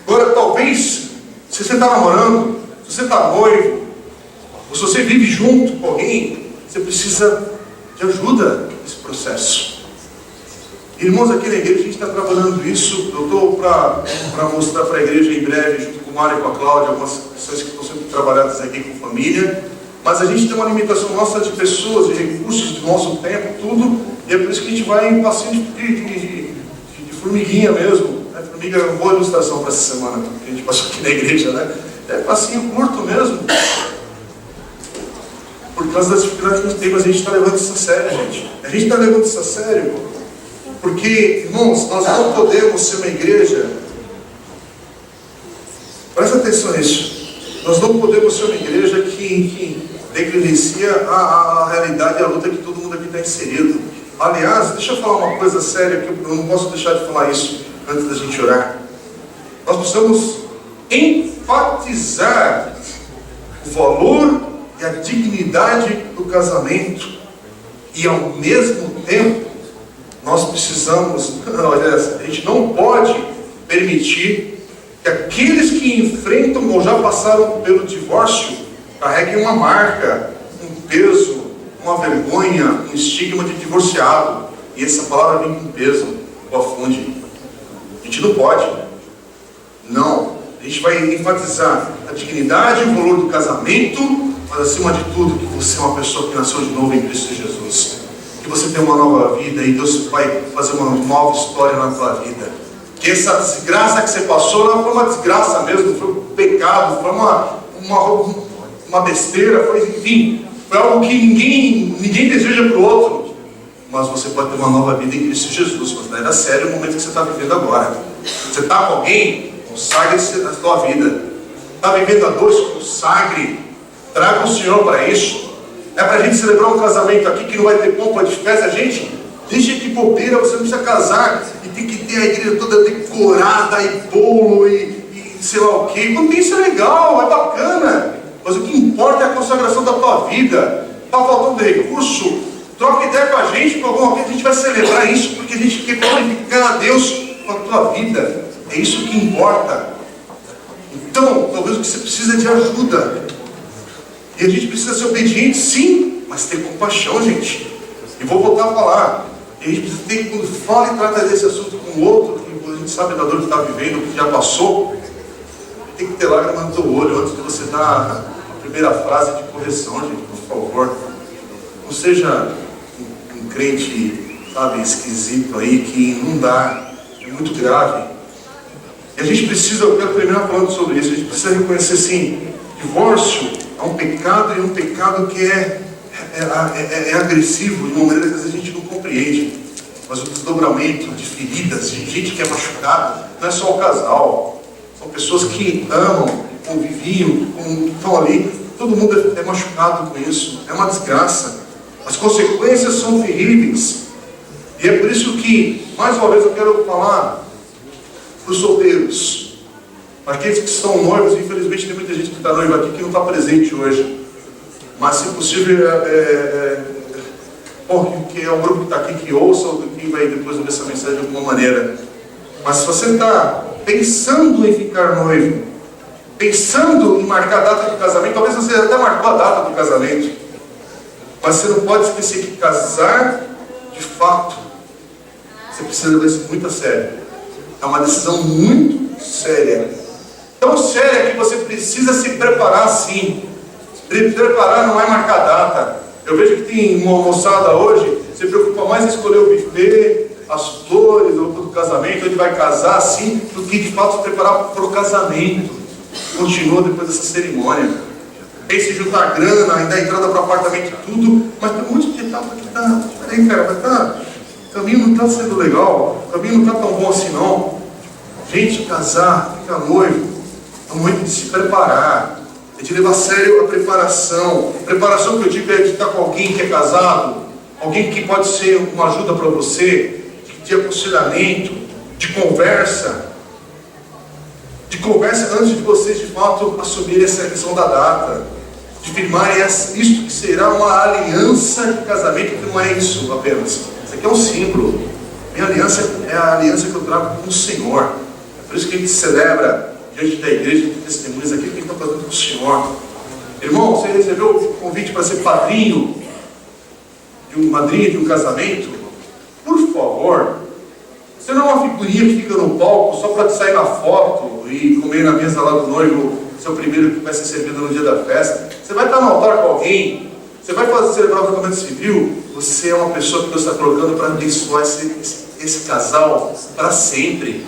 Agora, talvez, se você está namorando, se você está noivo, ou se você vive junto com alguém, você precisa de ajuda nesse processo. Irmãos, aqui na igreja a gente está trabalhando isso. Eu estou para mostrar para a igreja em breve, junto com o Mário e com a Cláudia, algumas questões que estão sendo trabalhadas aqui com família. Mas a gente tem uma limitação nossa de pessoas, de recursos, do nosso tempo, tudo. E é por isso que a gente vai em passinho de formiguinha mesmo. Formiga é uma boa ilustração para essa semana que a gente passou aqui na igreja, né? É passinho curto mesmo. Por causa das dificuldades que a gente tem, mas a gente está levando isso a sério, gente. A gente está levando isso a sério. Porque, irmãos, nós não podemos ser uma igreja, presta atenção nisso, nós não podemos ser uma igreja que negligencia a realidade e a luta que todo mundo aqui está inserido. Aliás, deixa eu falar uma coisa séria, que eu não posso deixar de falar isso antes da gente orar. Nós precisamos enfatizar o valor e a dignidade do casamento. E ao mesmo tempo, nós precisamos, a gente não pode permitir que aqueles que enfrentam ou já passaram pelo divórcio carreguem uma marca, um peso, uma vergonha, um estigma de divorciado. E essa palavra vem com peso, afunde. A gente não pode. Não. A gente vai enfatizar a dignidade e o valor do casamento, mas acima de tudo, que você é uma pessoa que nasceu de novo em Cristo Jesus. Que você tem uma nova vida e Deus vai fazer uma nova história na tua vida. Que essa desgraça que você passou não foi uma desgraça mesmo, foi um pecado, foi uma besteira, foi, enfim, foi algo que ninguém deseja para o outro. Mas você pode ter uma nova vida em Cristo Jesus. Mas não é sério o momento que você está vivendo agora. Você está com alguém? Consagre a sua vida. Está vivendo a dois? Consagre. Traga o Senhor para isso. É para a gente celebrar um casamento aqui que não vai ter pompa de festa. Gente, deixa de bobeira, você não precisa casar e tem que ter a igreja toda decorada e bolo e sei lá o que. Não tem, isso é legal, é bacana. Mas o que importa é a consagração da tua vida. Está faltando recurso? Troca ideia com a gente, por alguma coisa a gente vai celebrar isso, porque a gente quer glorificar a Deus com a tua vida. É isso que importa. Então, talvez o que você precisa é de ajuda. E a gente precisa ser obediente, sim, mas ter compaixão, gente. E vou voltar a falar. E a gente precisa ter, quando fala e trata desse assunto com o outro, que a gente sabe da dor que está vivendo, que já passou, tem que ter lágrima no teu olho antes de você dar a primeira frase de correção, gente, por favor. Não seja um crente, sabe, esquisito aí, que não dá, é muito grave. E a gente precisa, eu quero terminar falando sobre isso, a gente precisa reconhecer, sim, divórcio é um pecado, e é um pecado que é agressivo de uma maneira que às vezes a gente não compreende. Mas o desdobramento de feridas, de gente que é machucada, não é só o casal. São pessoas que amam, conviviam, estão ali. Todo mundo é machucado com isso. É uma desgraça. As consequências são terríveis. E é por isso que, mais uma vez, eu quero falar para os solteiros. Para aqueles que estão noivos, infelizmente tem muita gente que está noiva aqui que não está presente hoje. Mas, se possível, que é o grupo que está aqui que ouça, ou que vai depois ouvir essa mensagem de alguma maneira. Mas se você está pensando em ficar noivo, pensando em marcar a data de casamento, talvez você até marcou a data do casamento, mas você não pode esquecer que casar, de fato, você precisa levar isso muito a sério. É uma decisão muito séria. Tão séria que você precisa se preparar sim. Preparar não é marcar data. Eu vejo que tem uma moçada hoje, se preocupa mais em escolher o buffet, as flores, o do casamento, onde vai casar assim, do que de fato se preparar para o casamento. Continua depois dessa cerimônia. Pensa em juntar grana, ainda a entrada para o apartamento e tudo, mas tem um monte de etapa que tá. Peraí, cara, o caminho não está sendo legal, o caminho não está tão bom assim não. Gente, casar, ficar noivo, é um momento de se preparar. É de levar a sério a preparação. A preparação que eu digo é de estar com alguém que é casado, alguém que pode ser uma ajuda para você, de aconselhamento, de conversa antes de vocês de fato assumirem essa questão da data, de firmarem isto que será uma aliança de casamento, que não é isso apenas. Isso aqui é um símbolo. Minha aliança é a aliança que eu trago com o Senhor. É por isso que a gente celebra diante da igreja, de testemunhas aqui, que a gente está fazendo com o Senhor. Irmão, você recebeu o convite para ser padrinho madrinha de um casamento? Por favor, você não é uma figurinha que fica no palco só para sair na foto e comer na mesa lá do noivo, seu primeiro que vai ser servido no dia da festa. Você vai estar no altar com alguém, você vai celebrar o casamento civil, você é uma pessoa que Deus está colocando para abençoar esse casal para sempre.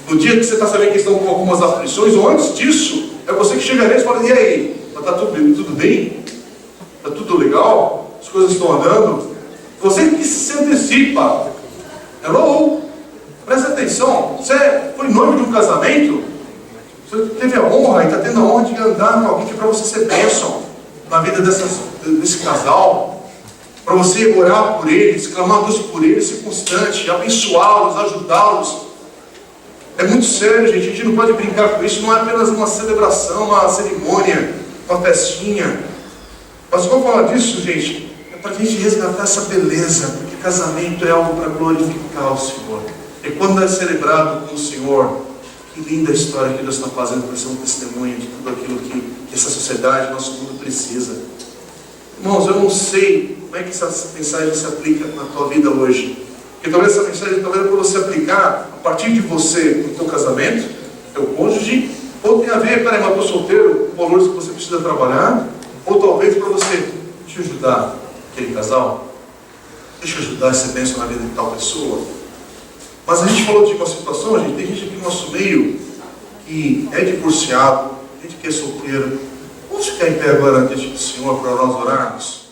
No dia que você está sabendo que estão com algumas aflições, ou antes disso, é você que chega neles e fala: e aí? Está tudo bem? Está tudo legal? As coisas estão andando? Você que se antecipa. Hello? Presta atenção. Você foi noivo de um casamento? Você teve a honra e está tendo a honra de andar com alguém que para você ser bênção na vida desse casal. para você orar por eles, clamar a Deus por eles, ser constante, abençoá-los, ajudá-los. É muito sério, gente. A gente não pode brincar com isso. Não é apenas uma celebração, uma cerimônia, uma festinha. Mas vamos falar disso, gente, é para a gente resgatar essa beleza, porque casamento é algo para glorificar o Senhor. E quando é celebrado com o Senhor, que linda história que Deus está fazendo para ser um testemunho de tudo aquilo que essa sociedade, nosso mundo precisa. Irmãos, eu não sei como é que essa mensagem se aplica na tua vida hoje. Porque talvez essa mensagem é para você aplicar a partir de você no teu casamento, no teu cônjuge, ou tem a ver, peraí, mas eu estou solteiro, com valores que você precisa trabalhar, ou talvez para você, deixa eu ajudar aquele casal, deixa eu ajudar essa bênção na vida de tal pessoa. Mas a gente falou de uma situação, gente, tem gente aqui no nosso meio que é divorciado, gente que é solteiro. Vamos ficar em pé agora diante do Senhor para nós orarmos?